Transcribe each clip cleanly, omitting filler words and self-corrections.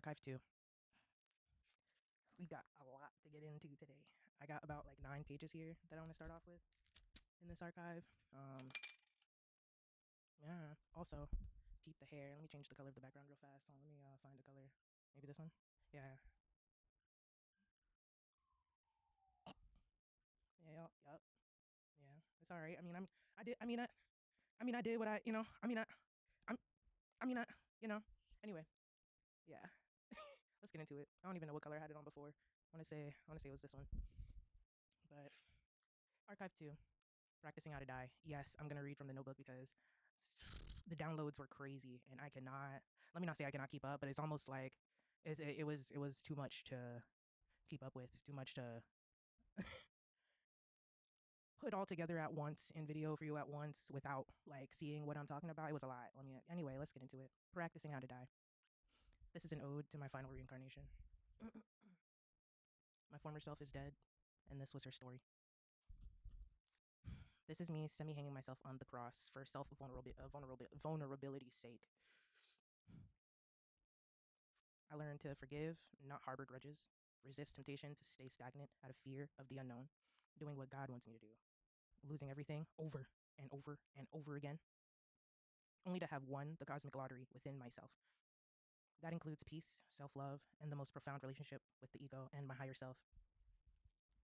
Archive 2. We got a lot to get into today. I got about like 9 pages here that I want to start off with in this archive. Yeah. Also, peep the hair. Let me change the color of the background real fast. Let me find a color. Maybe this one. Yeah. Yeah. Yup. Yeah. It's all right. I mean, I did. I did what I. I'm. I mean, I. You know. Anyway. Yeah. Let's get into it. I don't even know what color I had it on before. I want to say it was this one. But Archive 2. Practicing How to Die. Yes, I'm gonna read from the notebook because the downloads were crazy, and I cannot. Let me not say I cannot keep up, but it's almost like it was too much to keep up with, too much to put all together at once in video for you at once without like seeing what I'm talking about. It was a lot. Anyway, let's get into it. Practicing How to Die. This is an ode to my final reincarnation. My former self is dead, and this was her story. This is me semi-hanging myself on the cross for vulnerability's sake. I learned to forgive, not harbor grudges, resist temptation to stay stagnant out of fear of the unknown, doing what God wants me to do, losing everything over and over and over again, only to have won the cosmic lottery within myself. That includes peace, self-love, and the most profound relationship with the ego and my higher self.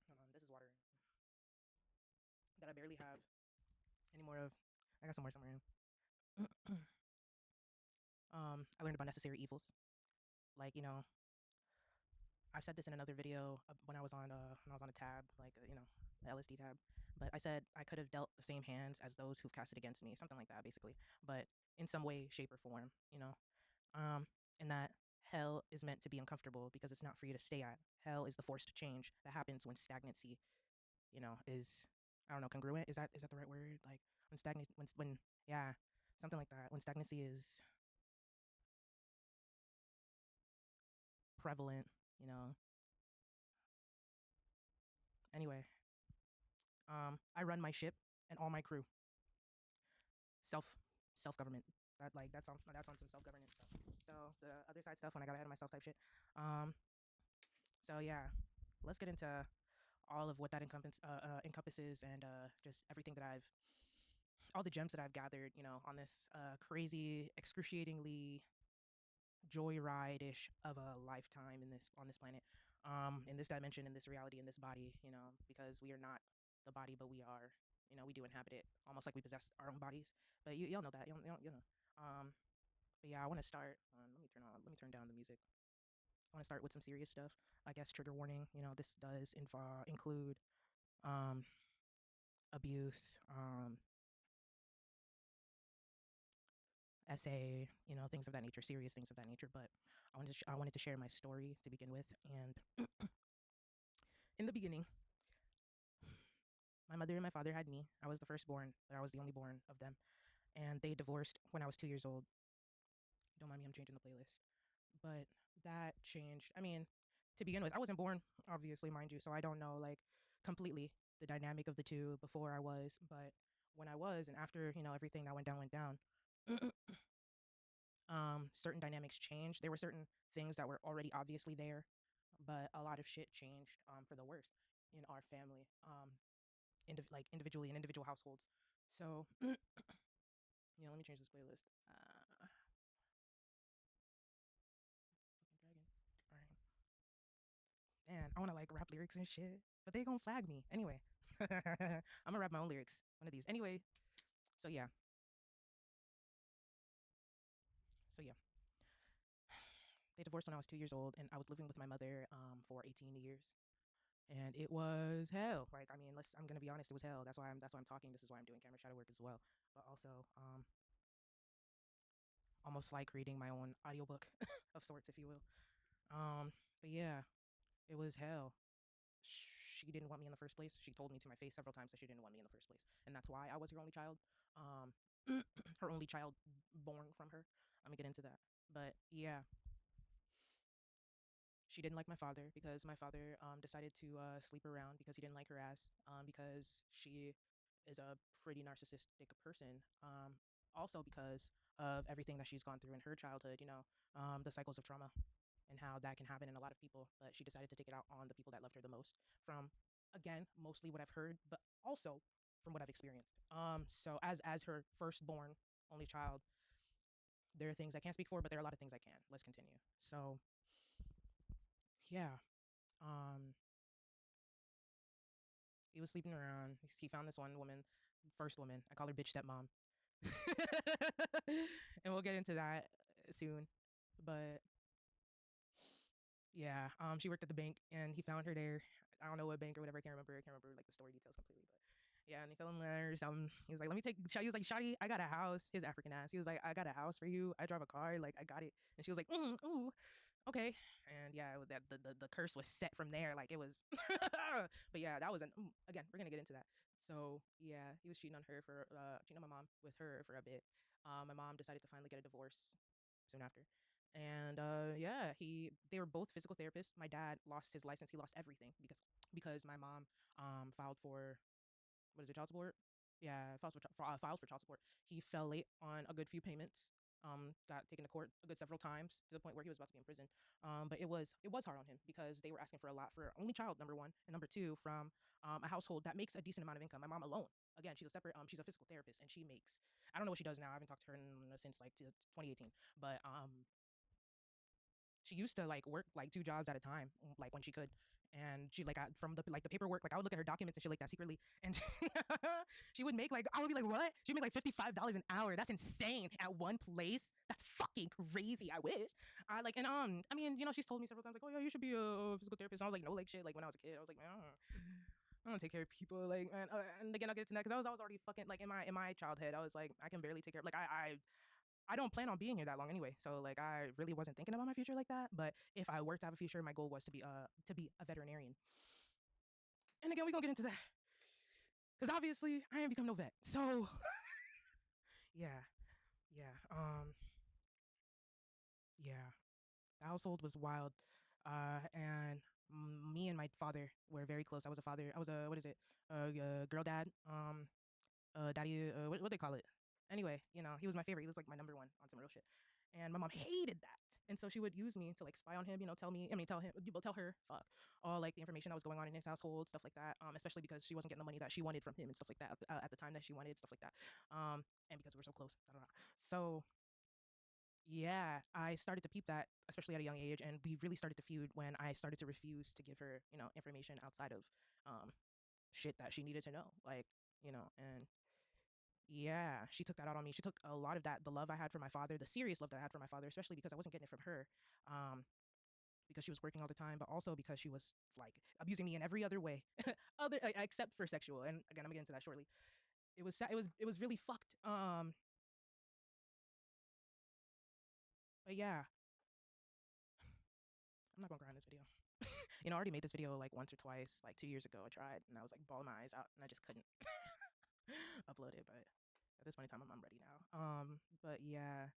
Hold on, this is water that I barely have any more of. I got some more somewhere. I learned about necessary evils, like I've said this in another video when I was on a tab, like the LSD tab. But I said I could have dealt the same hands as those who've cast it against me, something like that, basically. But in some way, shape, or form, and that hell is meant to be uncomfortable because it's not for you to stay at. Hell is the forced change that happens when stagnancy, is I don't know, congruent. Is that the right word? Like when stagnant, when yeah, something like that. When stagnancy is prevalent, you know. Anyway, I run my ship and all my crew. self self government. That's on some self governance stuff. So the other side stuff when I got ahead of myself type shit. Um. So yeah, let's get into all of what that encompasses and just everything that I've all the gems that I've gathered. On this crazy, excruciatingly joyride-ish of a lifetime on this planet, in this dimension, in this reality, in this body. Because we are not the body, but we are. We do inhabit it, almost like we possess our own bodies. But y'all know that. You know. But yeah, I want to start. Let me turn down the music. I want to start with some serious stuff. I guess trigger warning. This does include um, abuse, essay, things of that nature, serious things of that nature. But I wanted to share my story to begin with. And in the beginning, my mother and my father had me. I was the firstborn, but I was the only born of them. And they divorced when I was 2 years old. Don't mind me, I'm changing the playlist. But that changed. I mean, to begin with, I wasn't born, obviously, mind you, so I don't know like completely the dynamic of the two before I was. But when I was, and after everything that went down, certain dynamics changed. There were certain things that were already obviously there, but a lot of shit changed for the worse in our family, like individually in individual households. So yeah, let me change this playlist. Fucking dragon. All right. Man, I want to like rap lyrics and shit, but they gonna flag me anyway. I'm gonna rap my own lyrics one of these anyway. So yeah. So yeah. They divorced when I was 2 years old, and I was living with my mother for 18 years, and it was hell. Like I mean, I'm gonna be honest, it was hell. That's why I'm talking. This is why I'm doing camera shadow work as well, but also almost like reading my own audiobook of sorts, if you will. But yeah, it was hell. She didn't want me in the first place. She told me to my face several times that she didn't want me in the first place, and that's why I was her only child. Um, her only child born from her. I'm gonna get into that, but yeah, she didn't like my father because my father decided to sleep around because he didn't like her ass. Because she is a pretty narcissistic person. Also because of everything that she's gone through in her childhood. The cycles of trauma and how that can happen in a lot of people. But she decided to take it out on the people that loved her the most. From, again, mostly what I've heard, but also from what I've experienced. So as her firstborn, only child, there are things I can't speak for, but there are a lot of things I can. Let's continue. So yeah, um, he was sleeping around. He found this one woman, first woman. I call her bitch stepmom. And we'll get into that soon. But yeah, she worked at the bank, and he found her there. I don't know what bank or whatever. I can't remember. I can't remember like the story details completely. But yeah, and he fell in love or something. He was like, "Let me take." He was like, "Shawty, I got a house." His African ass. He was like, "I got a house for you. I drive a car. Like, I got it." And she was like, "Ooh, okay." And yeah, that the curse was set from there. Like it was. But yeah, that was an again. We're gonna get into that. So yeah, he was cheating on her for cheating on my mom with her for a bit. My mom decided to finally get a divorce soon after. And yeah, they were both physical therapists. My dad lost his license. He lost everything because my mom filed for, what is it, child support? Yeah, filed for child support. He fell late on a good few payments. Got taken to court a good several times to the point where he was about to be in prison. But it was hard on him because they were asking for a lot for only child, number one, and number two, from a household that makes a decent amount of income. My mom alone, again, she's a physical therapist, and she makes, I don't know what she does now. I haven't talked to her since like 2018, but she used to like work like two jobs at a time, like when she could. And she like from the paperwork, like I would look at her documents and shit like that secretly, and she would make like, I would be like, what? She'd make like $55 an hour. That's insane at one place. That's fucking crazy. I wish. I like, and I mean, she's told me several times like, oh yeah, you should be a physical therapist. And I was like, no, like shit. Like when I was a kid, I was like, man, I don't take care of people. Like, and again, I'll get to that because I was already fucking like in my childhood. I was like, I can barely take care of, like I don't plan on being here that long anyway. So like I really wasn't thinking about my future like that. But if I were to have a future, my goal was to be a veterinarian. And again, we gonna get into that because obviously I ain't become no vet. So yeah, yeah, yeah. The household was wild, and me and my father were very close. I was a father. I was a, what is it? Girl dad. Daddy. What they call it? Anyway, he was my favorite. He was like my number one on some real shit. And my mom hated that. And so she would use me to like spy on him, tell him, tell her, fuck, all like the information that was going on in his household, stuff like that. Especially because she wasn't getting the money that she wanted from him and stuff like that at the time that she wanted, stuff like that. And because we're so close. Da, da, da. So yeah, I started to peep that, especially at a young age, and we really started to feud when I started to refuse to give her, information outside of um shit that she needed to know. Like, and yeah, she took that out on me. She took a lot of that, the love I had for my father, the serious love that I had for my father, especially because I wasn't getting it from her. Um, because she was working all the time, but also because she was like abusing me in every other way, except for sexual. And again, I'm gonna get into that shortly. It was sad. It was really fucked. But yeah, I'm not gonna cry in this video. I already made this video like once or twice, like 2 years ago. I tried, and I was like bawling my eyes out, and I just couldn't upload it. But at this point in time, I'm ready now. But yeah,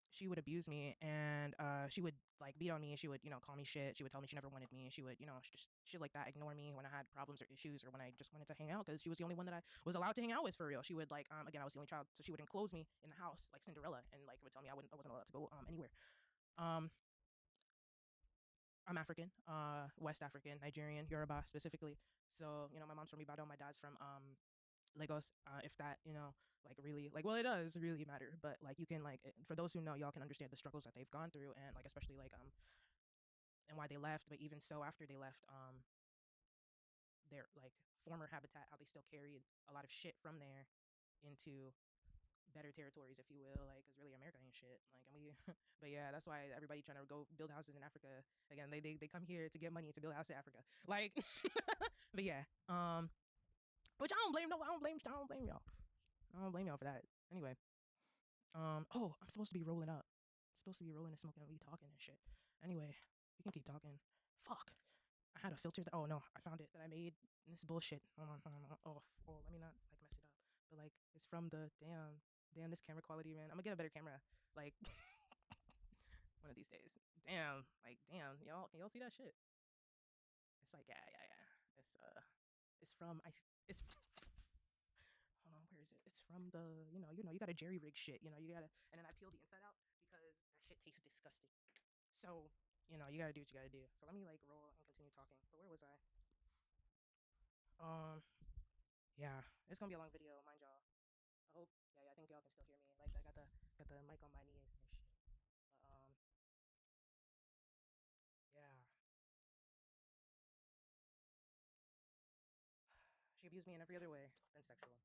she would abuse me, and she would like beat on me. She would, call me shit. She would tell me she never wanted me. She would, just shit like that, ignore me when I had problems or issues, or when I just wanted to hang out because she was the only one that I was allowed to hang out with for real. She would like, again, I was the only child, so she would enclose me in the house like Cinderella, and like would tell me I wasn't allowed to go anywhere. Um, I'm African, West African, Nigerian, Yoruba specifically. So my mom's from Ibadan, my dad's from Lagos. If that, like really, like, well, it does really matter, but like you can like, for those who know, y'all can understand the struggles that they've gone through, and like especially like and why they left. But even so, after they left their like former habitat, how they still carried a lot of shit from there into better territories, if you will, like, because really America ain't shit. Like, and we, but yeah, that's why everybody trying to go build houses in Africa. Again, they come here to get money to build a house in Africa. Like, but yeah, which I don't blame. No, I don't blame y'all. I don't blame y'all for that. Anyway, oh, I'm supposed to be rolling up. I'm supposed to be rolling and smoking and we talking and shit. Anyway, we can keep talking. Fuck. I had a filter that, oh no, I found it that I made. This bullshit. Hold on, hold on. Oh, let me not like mess it up. But like, it's from the damn this camera quality, man. I'm gonna get a better camera. Like one of these days. Damn, like damn, y'all, can y'all see that shit? It's like, yeah. It's from it's hold on, where is it? It's from the, you got a jerry rig shit, you gotta, and then I peel the inside out because that shit tastes disgusting. So, you gotta do what you gotta do. So let me like roll and continue talking. But where was I? Um, yeah, it's gonna be a long video, mind y'all. I hope. Yeah, I think y'all can still hear me. Like I got the mic on my knees and shit. But yeah, she abused me in every other way than sexual.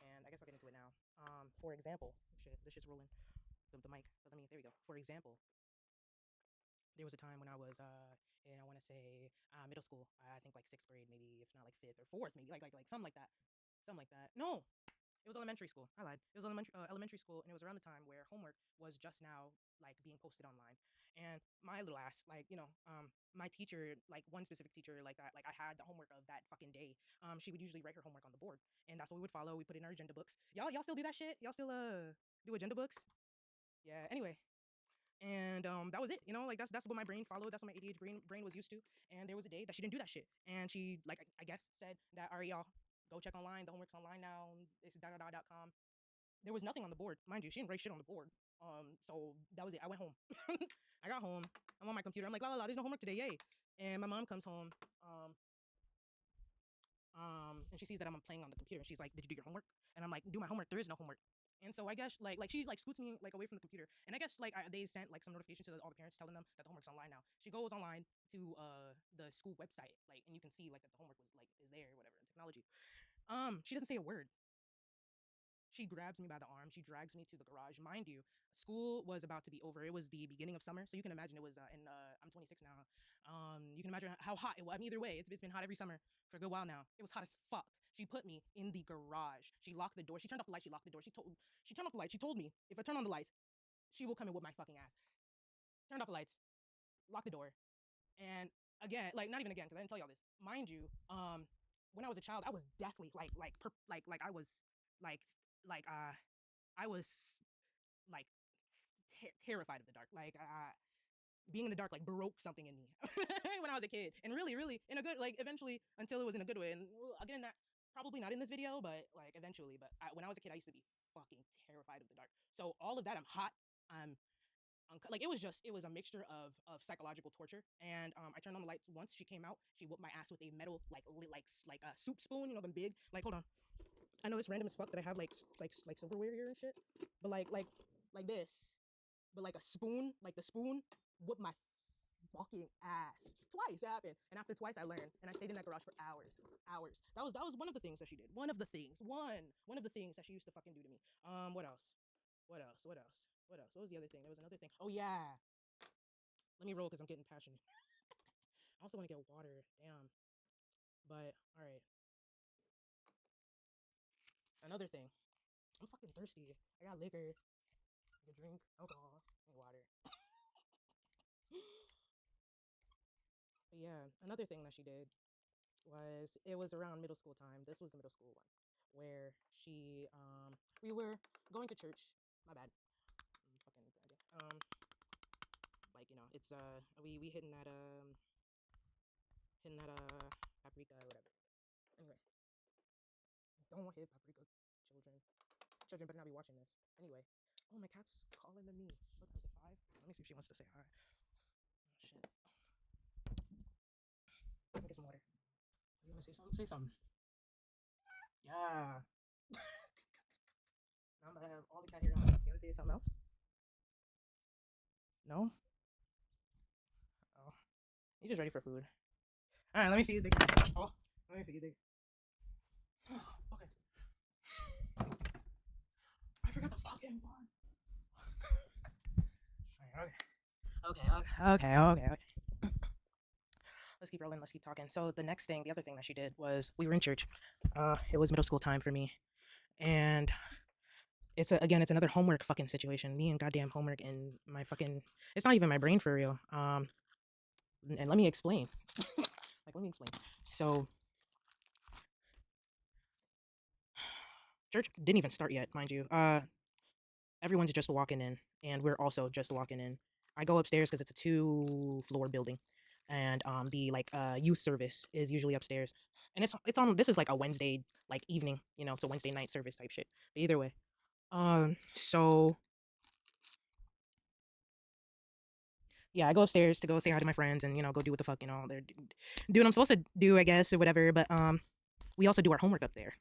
And I guess I'll get into it now. For example, shit, this shit's rolling. The mic. But let me. There we go. For example, there was a time when I was in I want to say middle school. I think like sixth grade, maybe if not like fifth or fourth, maybe like something like that, something like that. No, it was elementary school. I lied. It was elementary school, and it was around the time where homework was just now like being posted online. And my little ass, like my teacher, like one specific teacher, like that, like I had the homework of that fucking day. She would usually write her homework on the board, and that's what we would follow. We put it in our agenda books. Y'all still do that shit? Y'all still do agenda books? Yeah. Anyway, and that was it. Like that's what my brain followed. That's what my ADHD brain was used to. And there was a day that she didn't do that shit, and she like I guess said that, all right, y'all, go check online. The homework's online now. It's .com. There was nothing on the board, mind you. She didn't write shit on the board. So that was it. I went home. I got home. I'm on my computer. I'm like, la la la. There's no homework today, yay! And my mom comes home. And she sees that I'm playing on the computer. And she's like, "Did you do your homework?" And I'm like, "Do my homework? There is no homework." And so I guess like she like scoots me like away from the computer. And I guess like they sent like some notification to all the parents telling them that the homework's online now. She goes online to the school website, like, and you can see like that the homework was like is there or whatever in technology. She doesn't say a word. She grabs me by the arm. She drags me to the garage. Mind you, school was about to be over. It was the beginning of summer, so you can imagine it was. I'm 26 now. You can imagine how hot it was. I mean, either way, it's been hot every summer for a good while now. It was hot as fuck. She put me in the garage. She locked the door. She turned off the light. She locked the door. She turned off the light. She told me if I turn on the lights, she will come and whip my fucking ass. Turned off the lights. Locked the door. And again, like not even again, because I didn't tell y'all this. Mind you, when I was a child, I was deathly like I was like like I was like terrified of the dark. Like being in the dark like broke something in me when I was a kid, and really, really in a good like eventually until it was in a good way. And again, that probably not in this video, but like eventually. But when I was a kid, I used to be fucking terrified of the dark. So all of that, I'm hot. I'm like it was a mixture of psychological torture. And I turned on the lights once. She came out. She whooped my ass with a metal like a soup spoon. Them big. Like hold on. I know it's random as fuck that I have like silverware here and shit, but like this, but like a spoon, like the spoon, whooped my fucking ass twice. It happened, and after twice, I learned, and I stayed in that garage for hours, hours. That was one of the things that she did. One of the things, one of the things that she used to fucking do to me. What else? What else? What else? What else? What was the other thing? There was another thing. Oh yeah. Let me roll because I'm getting passionate. I also want to get water. Damn. But all right. Another thing. I'm fucking thirsty. I got liquor. I can drink alcohol and water. But yeah, another thing that she did was it was around middle school time. This was the middle school one where we were going to church. My bad. Fucking bad idea. Like it's we hitting that paprika or whatever. Anyway, don't hit paprika, children. Children better not be watching this. Anyway, oh, my cat's calling to me. What time is it? 5? Let me see if she wants to say hi. Oh, shit. Let me get some water. You want to say something? Say something. Yeah. Now I'm gonna have all the cat hair on. You want to say something else? No? Oh. You're just ready for food. Alright, let me feed the cat. Oh, let me feed the. Okay. I forgot the fucking one. Okay. Let's keep rolling. Let's keep talking. So the next thing, the other thing that she did was we were in church. It was middle school time for me, and again, it's another homework fucking situation. Me and goddamn homework and my fucking. It's not even my brain for real. And let me explain. Let me explain. So church didn't even start yet, mind you. Everyone's just walking in, and we're also just walking in. I go upstairs because it's a 2-floor building, and the youth service is usually upstairs, and it's on. This is like a Wednesday like evening, it's a Wednesday night service type shit. But either way, so yeah, I go upstairs to go say hi to my friends and, go do what the fuck, they're doing what I'm supposed to do, I guess, or whatever. But we also do our homework up there.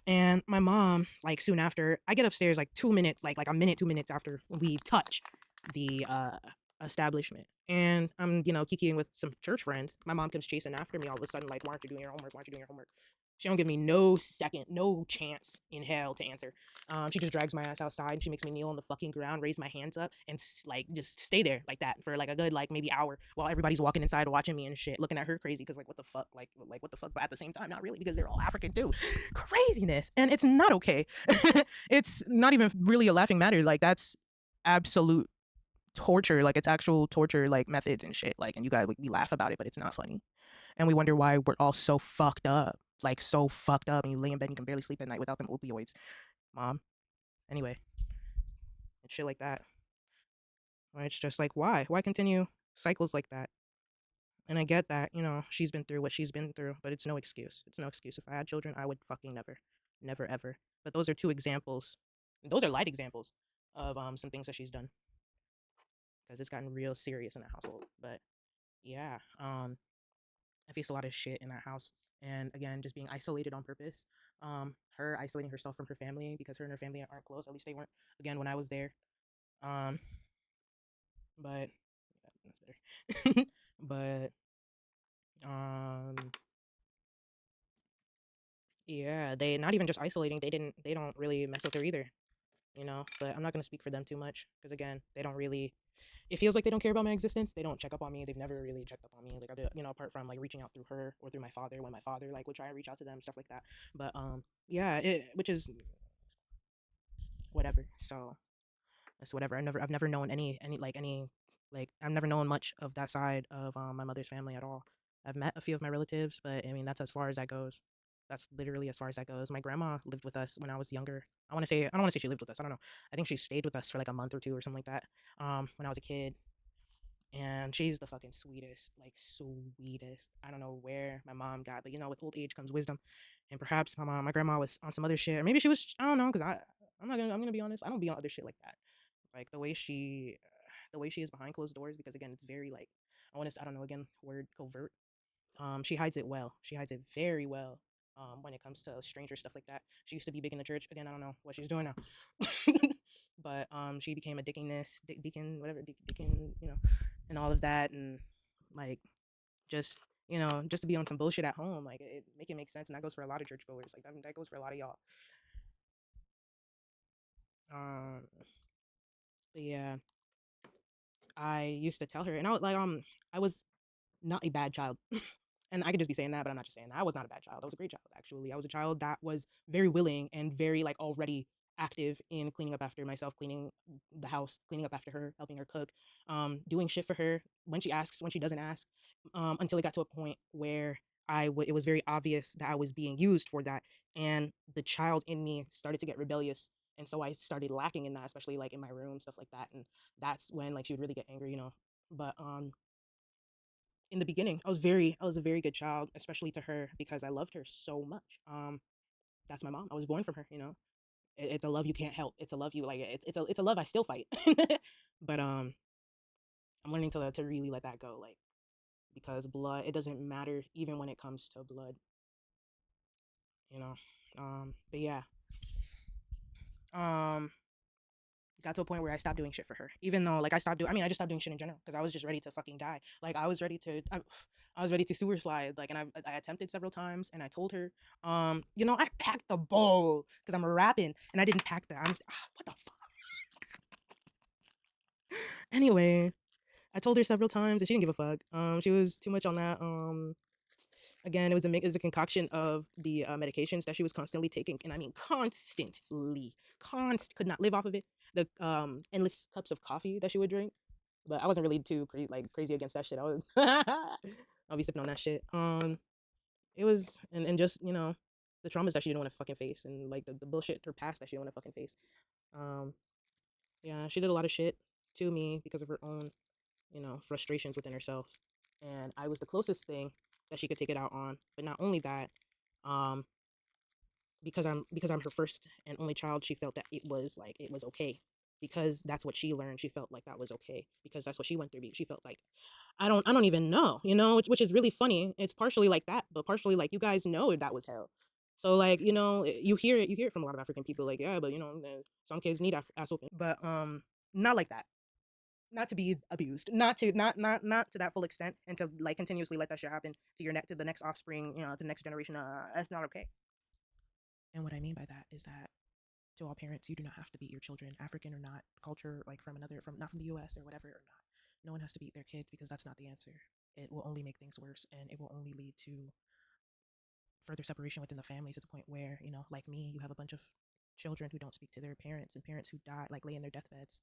And my mom, like soon after, I get upstairs like 2 minutes, like a minute, 2 minutes after we touch the establishment. And I'm, kikiing with some church friends. My mom comes chasing after me all of a sudden, like, why aren't you doing your homework? Why aren't you doing your homework? She don't give me no second, no chance in hell to answer. She just drags my ass outside. She makes me kneel on the fucking ground, raise my hands up, and like just stay there like that for like a good like maybe hour while everybody's walking inside watching me and shit, looking at her crazy because like what the fuck, like what the fuck, but at the same time not really because they're all African too. Craziness, and it's not okay. It's not even really a laughing matter. Like that's absolute torture. Like it's actual torture, like methods and shit. Like and you guys we laugh about it, but it's not funny, and we wonder why we're all so fucked up. Like so fucked up, and you lay in bed and you can barely sleep at night without them opioids, mom. Anyway, and shit like that. It's just like why continue cycles like that? And I get that, she's been through what she's been through, but it's no excuse. It's no excuse. If I had children, I would fucking never, never ever. But those are two examples. Those are light examples of some things that she's done because it's gotten real serious in that household. But yeah, I faced a lot of shit in that house, and again, just being isolated on purpose. Her isolating herself from her family because her and her family aren't close. At least they weren't. Again, when I was there. Um, but yeah, that's better. But um yeah, they not even just isolating, they don't really mess with her either, but I'm not going to speak for them too much because again, they don't really it feels like they don't care about my existence. They don't check up on me. They've never really checked up on me like I did, apart from like reaching out through her or through my father when my father like would try and reach out to them, stuff like that. But yeah, which is whatever. So it's whatever. I've never known any I've never known much of that side of my mother's family at all. I've met a few of my relatives, but I mean that's as far as that goes. That's literally as far as that goes. My grandma lived with us when I was younger. I don't want to say she lived with us. I don't know. I think she stayed with us for like a month or two or something like that. When I was a kid, and she's the fucking sweetest, like sweetest. I don't know where my mom got, but with old age comes wisdom, and perhaps my grandma was on some other shit, or maybe she was. I don't know, because I'm gonna be honest. I don't be on other shit like that. Like the way she is behind closed doors, because again, it's very like I don't know, again, word covert. She hides it well. She hides it very well. When it comes to stranger stuff like that, she used to be big in the church. Again, I don't know what she's doing now, but she became a deacon, whatever, deacon, and all of that, and like just just to be on some bullshit at home, like it make sense, and that goes for a lot of churchgoers. Like that goes for a lot of y'all. Um, but yeah, I used to tell her, and I was not a bad child. And I could just be saying that, but I'm not just saying that. I was not a bad child. I was a great child, actually. I was a child that was very willing and very like already active in cleaning up after myself, cleaning the house, cleaning up after her, helping her cook, doing shit for her when she asks, when she doesn't ask, until it got to a point where it was very obvious that I was being used for that, and the child in me started to get rebellious, and so I started lacking in that, especially like in my room, stuff like that, and that's when like she would really get angry. But in the beginning, I was a very good child, especially to her because I loved her so much. That's my mom. I was born from her. It's a love you can't help. It's a love you like. It's a love I still fight. But I'm learning to really let that go, like because blood. It doesn't matter even when it comes to blood. You know. But yeah. Um, got to a point where I stopped doing shit for her. Even though like I just stopped doing shit in general because I was just ready to fucking die. Like I was ready to sewer slide. Like and I attempted several times and I told her, I packed the bowl because I'm rapping and I didn't pack that. What the fuck? Anyway, I told her several times and she didn't give a fuck. She was too much on that. Again, it was a concoction of the medications that she was constantly taking, and I mean constantly, could not live off of it. The endless cups of coffee that she would drink, but I wasn't really too crazy against that shit. I was I'll be sipping on that shit. It was and just the traumas that she didn't want to fucking face, and like the bullshit her past that she didn't want to fucking face. Um, yeah, she did a lot of shit to me because of her own frustrations within herself, and I was the closest thing that she could take it out on. But not only that, um, because I'm her first and only child, she felt that it was okay because that's what she learned. She felt like that was okay because that's what she went through. She felt like I don't even know, which is really funny. It's partially like that, but partially like you guys know that was hell. So like, you hear it from a lot of African people like, yeah, but some kids need ass whooping. But not like that. Not to be abused. Not to that full extent and to like continuously let that shit happen to to the next offspring, to the next generation. That's not okay. And what I mean by that is that to all parents, you do not have to beat your children, African or not, culture like from not from the US or whatever or not. No one has to beat their kids because that's not the answer. It will only make things worse and it will only lead to further separation within the family to the point where, like me, you have a bunch of children who don't speak to their parents and parents who die, like lay in their deathbeds,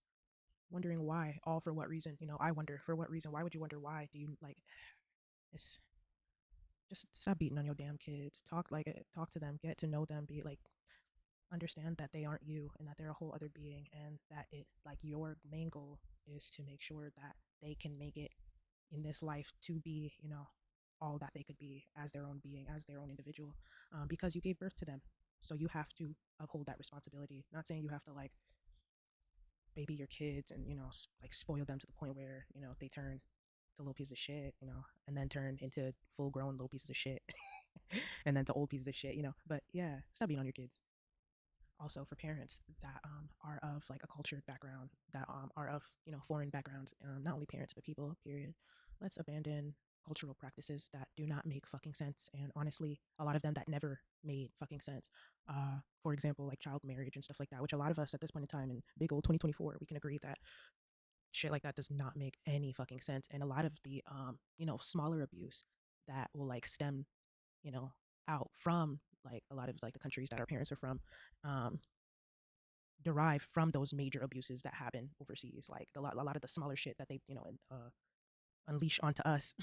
wondering why, all for what reason. I wonder for what reason. Why would you wonder why? Do you like it's just stop beating on your damn kids. Talk to them, get to know them, be like understand that they aren't you and that they're a whole other being and that it like your main goal is to make sure that they can make it in this life to be all that they could be as their own being, as their own individual, because you gave birth to them, so you have to uphold that responsibility. Not saying you have to like baby your kids and like spoil them to the point where they turn to little pieces of shit, and then turn into full grown little pieces of shit and then to old pieces of shit, but yeah, stop being on your kids. Also for parents that are of like a cultured background, that are of foreign backgrounds, not only parents but people, period, let's abandon cultural practices that do not make fucking sense, and honestly a lot of them that never made fucking sense. For example, like child marriage and stuff like that, which a lot of us at this point in time in big old 2024 we can agree that shit like that does not make any fucking sense. And a lot of the smaller abuse that will like stem out from like a lot of like the countries that our parents are from, um, derive from those major abuses that happen overseas. Like a lot of the smaller shit that they unleash onto us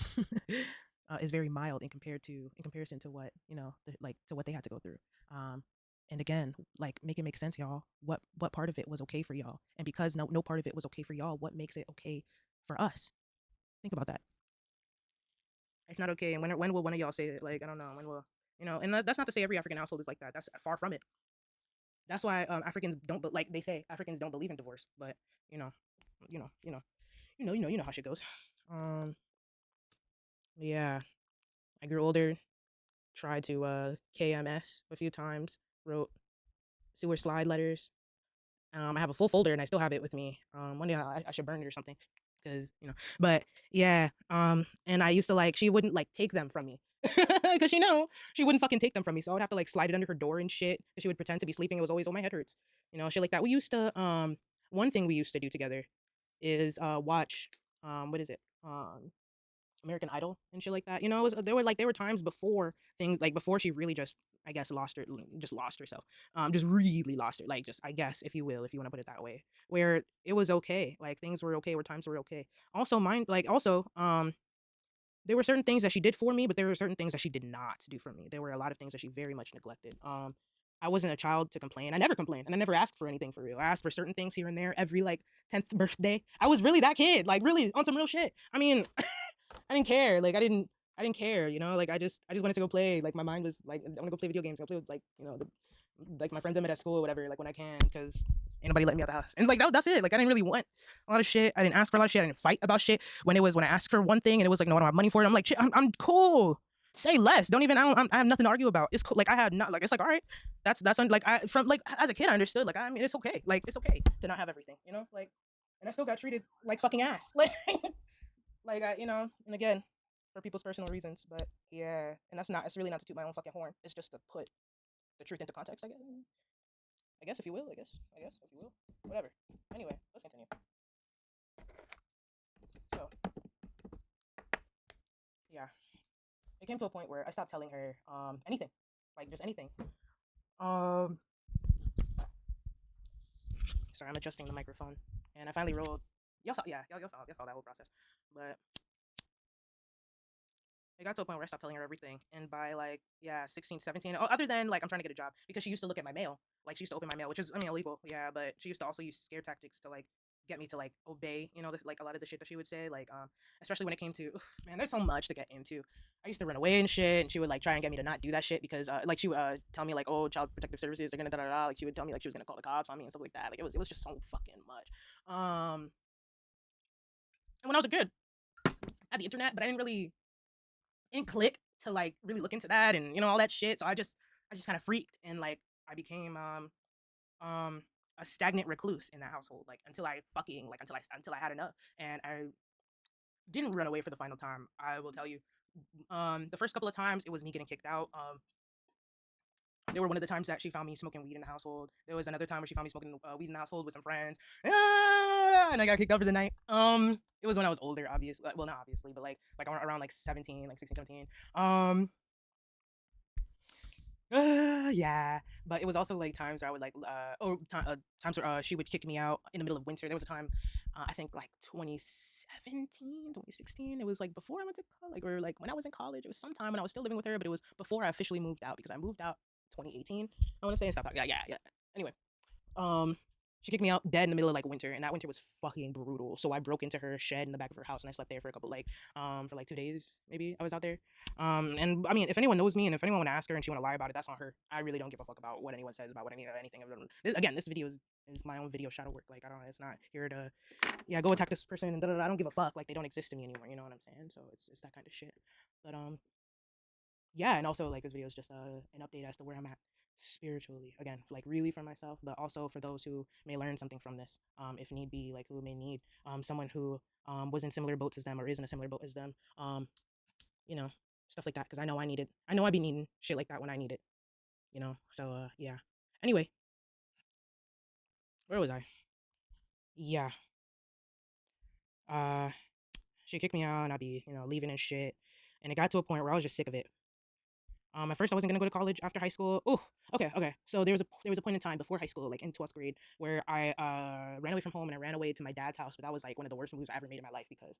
is very mild in comparison to what to what they had to go through. Um, and again, like make it make sense, y'all. What part of it was okay for y'all? And because no part of it was okay for y'all, what makes it okay for us? Think about that. It's not okay. And when will one of y'all say it? Like I don't know. When will And that's not to say every African household is like that. That's far from it. That's why Africans don't, but like they say, Africans don't believe in divorce. But you know, you know, you know, you know how shit goes. Um, yeah, I grew older, tried to KMS a few times, wrote sewer slide letters. I have a full folder and I still have it with me. One day I should burn it or something, because But yeah, and I used to like she wouldn't like take them from me, because she wouldn't fucking take them from me, so I would have to like slide it under her door and shit. Because she would pretend to be sleeping. It was always, oh, my head hurts, shit like that. We used to one thing we used to do together is watch what is it American Idol and shit like that. There were times before things like before she really just I guess just lost herself. Just really lost her. Like just I guess if you will, if you want to put it that way, where it was okay, like things were okay, where times were okay. Also, there were certain things that she did for me, but there were certain things that she did not do for me. There were a lot of things that she very much neglected. I wasn't a child to complain. I never complained, and I never asked for anything for real. I asked for certain things here and there every like 10th birthday. I was really that kid, like really on some real shit. I mean, I didn't care. Like I didn't care, Like I just wanted to go play. Like my mind was like I want to go play video games. I play with like, like my friends I met at school or whatever, like when I can, because ain't nobody let me out the house. And it's like that's it. Like I didn't really want a lot of shit. I didn't ask for a lot of shit. I didn't fight about shit. When I asked for one thing and it was like, no, I don't have money for it. I'm like, shit, I'm cool. Say less. Don't even. I have nothing to argue about. It's cool. Like I had not. Like it's like all right. Like I from like as a kid I understood. Like I mean it's okay. Like it's okay to not have everything. Like, and I still got treated like fucking ass. Like and again, for people's personal reasons. But yeah, and it's really not to toot my own fucking horn. It's just to put the truth into context, I guess. I guess if you will, if you will. Whatever. Anyway, let's continue. So yeah. It came to a point where I stopped telling her anything. Like just anything. Um Sorry, I'm adjusting the microphone. And I finally rolled y'all saw that whole process. But it got to a point where I stopped telling her everything. And by like, 16, 17, other than like I'm trying to get a job, because she used to look at my mail. Like she used to open my mail, which is, I mean, illegal. Yeah, but she used to also use scare tactics to like get me to like obey, like a lot of the shit that she would say, like especially when it came to man, there's so much to get into. I used to run away and shit, and she would like try and get me to not do that shit because like she would tell me like, oh, child protective services, they're gonna da da da. Like she would tell me like she was gonna call the cops on me and stuff like that. Like it was just so fucking much. And when I was a kid, I had the internet, but I didn't click to like really look into that and all that shit. So I just kind of freaked and like I became um a stagnant recluse in that household like until I fucking like until I had enough. And I didn't run away for the final time. I will tell you. The first couple of times it was me getting kicked out. They were one of the times that she found me smoking weed in the household. There was another time where she found me smoking weed in the household with some friends, and I got kicked out for the night. It was when I was older, obviously. Well, not obviously, but like around like 17, like 16, 17. Yeah, but it was also like times where I would like, times where she would kick me out in the middle of winter. There was a time, I think like 2017, 2016. It was like before I went to college, or like when I was in college. It was sometime when I was still living with her, but it was before I officially moved out because I moved out 2018. I want to say in South Africa. Yeah. Anyway, um, she kicked me out dead in the middle of like winter, and that winter was fucking brutal. So I broke into her shed in the back of her house, and I slept there for a couple for like 2 days maybe. I was out there. And I mean, if anyone knows me, and if anyone want to ask her and she want to lie about it, that's on her. I really don't give a fuck about what anyone says about what anything. Again, this video is my own video shadow work. Like I don't. It's not here to go attack this person and I don't give a fuck. Like they don't exist to me anymore. You know what I'm saying? So it's that kind of shit. But yeah, and also like this video is just an update as to where I'm at spiritually, again, like really for myself, but also for those who may learn something from this, if need be, like who may need someone who was in similar boats as them or is in a similar boat as them, you know stuff like that, because I know I be needing shit like that when I need it, so yeah. Anyway, where was I? Yeah. uh she kicked me out and I'd be leaving and shit, and it got to a point where I was just sick of it. At first, I wasn't gonna go to college after high school. Oh, okay. So there was a point in time before high school, like in 12th grade, where I ran away from home and I ran away to my dad's house. But that was like one of the worst moves I ever made in my life because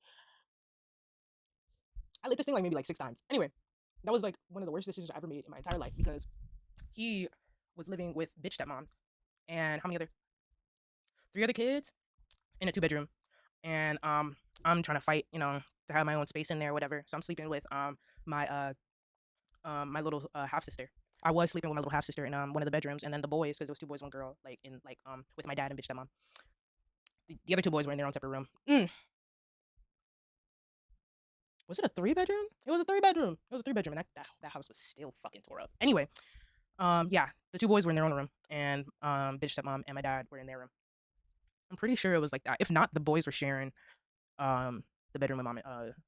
I lit this thing like maybe like 6 times. Anyway, that was like one of the worst decisions I ever made in my entire life because he was living with bitch stepmom and how many other 3 other kids in a 2 bedroom, and I'm trying to fight, to have my own space in there, or whatever. So I'm sleeping with my my little half sister. I was sleeping with my little half sister in one of the bedrooms, and then the boys, because there was 2 boys, 1 girl, like in like with my dad and bitch stepmom. The other 2 boys were in their own separate room. Was it a 3 bedroom? It was a 3 bedroom. It was a 3 bedroom, and that house was still fucking tore up. Anyway, yeah, the 2 boys were in their own room, and bitch stepmom and my dad were in their room. I'm pretty sure it was like that. If not, the boys were sharing the bedroom with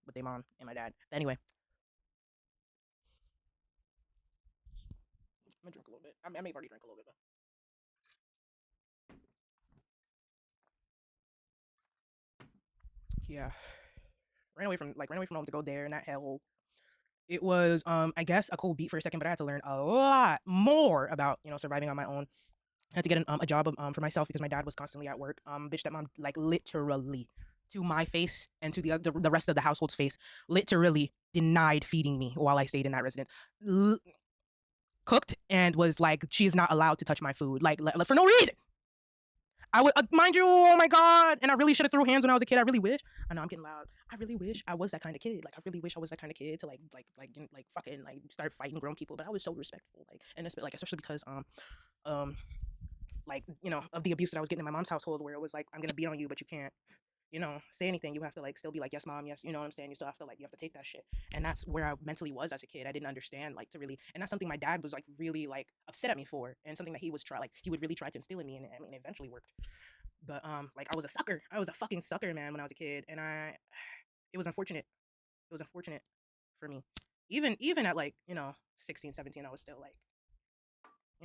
with their mom and my dad. But anyway, I'm gonna drink a little bit. I may have already drank a little bit, but yeah. Ran away from home to go there in that hellhole. It was I guess a cool beat for a second, but I had to learn a lot more about surviving on my own. I had to get a job for myself because my dad was constantly at work. Bitch that mom, like literally to my face and to the rest of the household's face, literally denied feeding me while I stayed in that residence. Cooked and was like, she is not allowed to touch my food, like for no reason. I would, mind you, oh my god, and I really should have threw hands when I was a kid. I really wish. I know I'm getting loud. I really wish I was that kind of kid. Like I really wish I was that kind of kid to like fucking like start fighting grown people. But I was so respectful, like, and it's like especially because like of the abuse that I was getting in my mom's household, where it was like, I'm gonna beat on you, but you can't say anything. You have to like still be like, yes mom, yes, you know what I'm saying. You still have to you have to take that shit. And that's where I mentally was as a kid. I didn't understand like to really, and that's something my dad was like really like upset at me for, and something that he would really try to instill in me, and I mean it eventually worked. But like I was a sucker. I was a fucking sucker, man, when I was a kid, and it was unfortunate. It was unfortunate for me. Even at like 16, 17, I was still like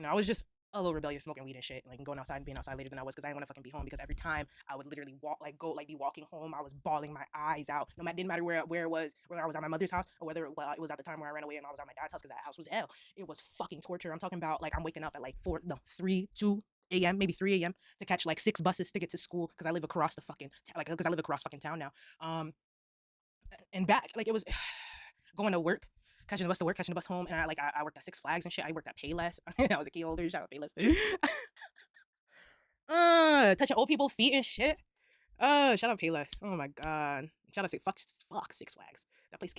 I was just a little rebellious, smoking weed and shit, like going outside and being outside later than I was because I didn't want to fucking be home. Because every time I would literally be walking home, I was bawling my eyes out. No matter, didn't matter where it was, whether I was at my mother's house or whether it was at the time where I ran away and I was at my dad's house, because that house was hell. It was fucking torture. I'm talking about like I'm waking up at like 3, 2 a.m., maybe 3 a.m. to catch like 6 buses to get to school because I live across the fucking because I live across fucking town now. And back, like it was going to work, catching the bus to work, catching the bus home, and I worked at Six Flags and shit. I worked at Payless. I was a key holder. Shout out Payless. Touching old people's feet and shit. Shout out Payless. Oh my god. Shout out fuck Six Flags. That place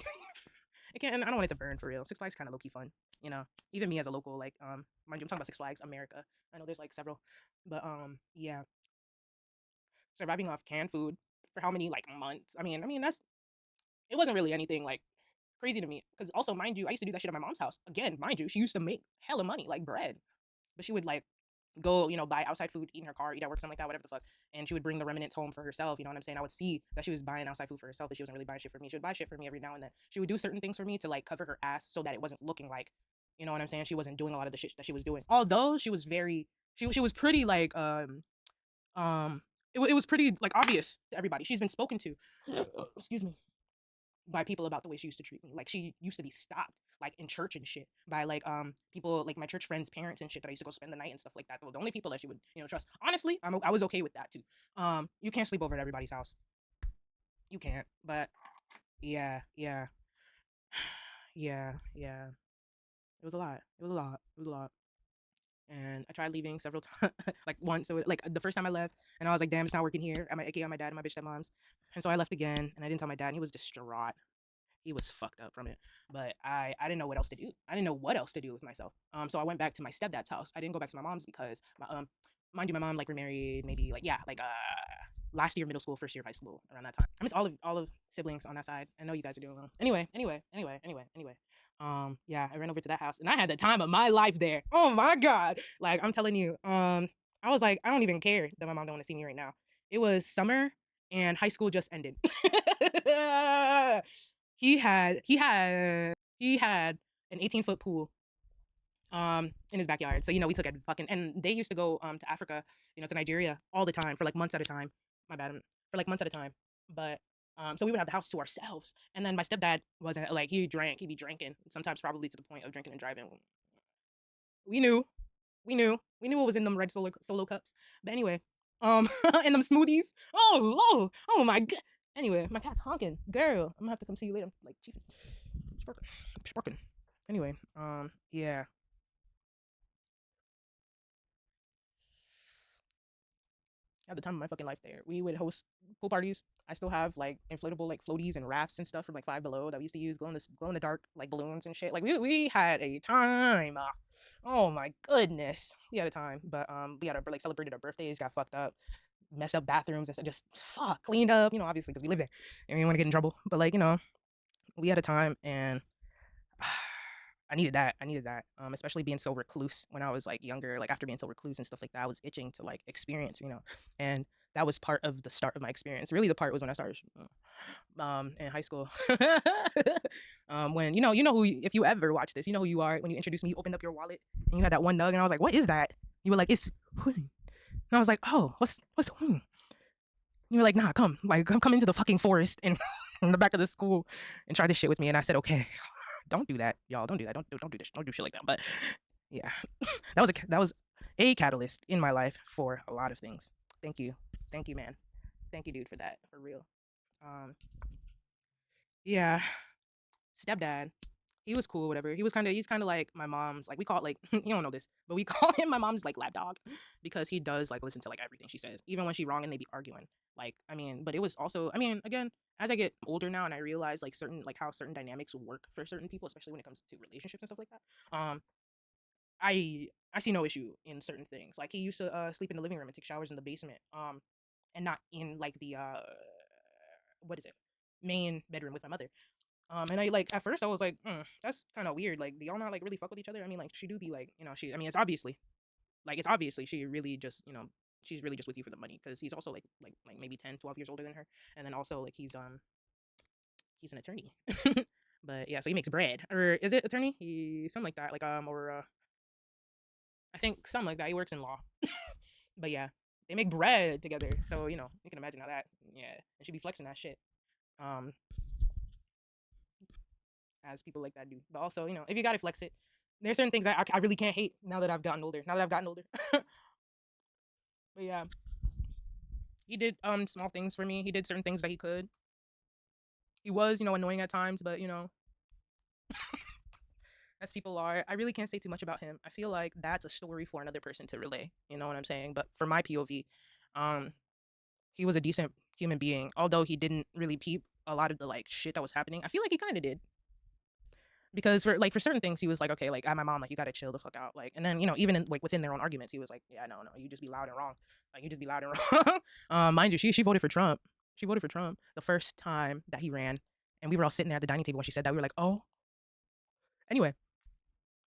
it can I don't want it to burn for real. Six Flags kind of low key fun, you know. Even me as a local, like mind you, I'm talking about Six Flags America. I know there's like several, but yeah, surviving off canned food for how many like months? I mean that's it wasn't really anything like crazy to me because also mind you, I used to do that shit at my mom's house. Again, mind you, she used to make hella money like bread, but she would like go, buy outside food, eat in her car, eat at work, something like that, whatever the fuck. And she would bring the remnants home for herself. You know what I'm saying? I would see that she was buying outside food for herself, but she wasn't really buying shit for me. She would buy shit for me every now and then. She would do certain things for me to like cover her ass so that it wasn't looking like, you know what I'm saying? She wasn't doing a lot of the shit that she was doing. Although she was very, she was pretty like, um, it was pretty like obvious to everybody. She's been spoken to, excuse me, by people about the way she used to treat me. Like she used to be stopped like in church and shit by like people like my church friends' parents and shit that I used to go spend the night and stuff like that. The only people that she would trust. Honestly, I was okay with that too. You can't sleep over at everybody's house. You can't. But yeah, yeah, yeah. It was a lot. It was a lot. It was a lot. And I tried leaving several times, like once. So like the first time I left, and I was like, "Damn, it's not working here." At my AKA, my dad and my bitch stepmoms, and so I left again, and I didn't tell my dad, and he was distraught. He was fucked up from it. But I didn't know what else to do. I didn't know what else to do with myself. So I went back to my stepdad's house. I didn't go back to my mom's because mind you, my mom like remarried maybe like yeah like last year of middle school, first year of high school around that time. I miss all of siblings on that side. I know you guys are doing well. Anyway. Yeah, I ran over to that house and I had the time of my life there. Oh my god. Like I'm telling you, I was like, I don't even care that my mom don't want to see me right now. It was summer and high school just ended. He had an 18-foot pool in his backyard. So we took it fucking and they used to go to Africa, to Nigeria all the time for like months at a time. My bad. For like months at a time. But so we would have the house to ourselves. And then my stepdad wasn't like he'd be drinking, sometimes probably to the point of drinking and driving. We knew. We knew what was in them red solo cups. But anyway, and them smoothies. Oh, oh my god. Anyway, my cat's honking. Girl, I'm gonna have to come see you later. I'm like, chief, sparking. Anyway, yeah. At the time of my fucking life there, we would host pool parties. I still have like inflatable like floaties and rafts and stuff from like Five Below that we used to use, glow in the dark like balloons and shit. Like we had a time. Oh my goodness, we had a time. But we had like celebrated our birthdays, got fucked up, messed up bathrooms and stuff, just fuck cleaned up. Obviously because we lived there and we didn't want to get in trouble. But like we had a time and I needed that. I needed that. Especially being so recluse when I was like younger, like after being so recluse and stuff like that, I was itching to like experience, and that was part of the start of my experience. Really, the part was when I started in high school. When who if you ever watch this, you know who you are. When you introduced me, you opened up your wallet and you had that one nug, and I was like, "What is that?" You were like, "It's pudding," and I was like, "Oh, what's You were like, "Nah, come into the fucking forest and in the back of the school and try this shit with me." And I said, "Okay." Don't do that, y'all. Don't do that. Don't do this. Don't do shit like that. But yeah, that was a catalyst in my life for a lot of things. Thank you, man. Thank you, dude, for that. For real. Um, yeah, stepdad. He was cool, whatever. He's kind of like my mom's. Like we call it like you don't know this, but we call him my mom's like lapdog because he does like listen to like everything she says, even when she's wrong and they be arguing. Like but it was also again as I get older now and I realize like certain like how certain dynamics work for certain people, especially when it comes to relationships and stuff like that. I see no issue in certain things. Like he used to sleep in the living room and take showers in the basement, and not in like the what is it, main bedroom with my mother. And I like at first I was like, that's kind of weird. Like, do y'all not like really fuck with each other? I mean, like she do be like, she. I mean, it's obviously she really just, she's really just with you for the money because he's also like maybe 10, 12 years older than her, and then also like he's an attorney. But yeah, so he makes bread, or is it attorney? He something like that, like or I think something like that. He works in law. But yeah, they make bread together, so you can imagine how that. Yeah, and she be flexing that shit. Um, as people like that do. But also, if you gotta flex it, there's certain things I really can't hate now that I've gotten older. But yeah, he did small things for me. He did certain things that he could. He was annoying at times, but as people are, I really can't say too much about him. I feel like that's a story for another person to relay. You know what I'm saying? But for my POV, um, he was a decent human being. Although he didn't really peep a lot of the like shit that was happening, I feel like he kind of did. Because for certain things he was like, okay, like my mom, like you gotta chill the fuck out, like, and then even in, like within their own arguments he was like, yeah, no, you just be loud and wrong, like you just be loud and wrong. Mind you, she voted for Trump. She voted for Trump the first time that he ran, and we were all sitting there at the dining table when she said that. We were like, oh, anyway,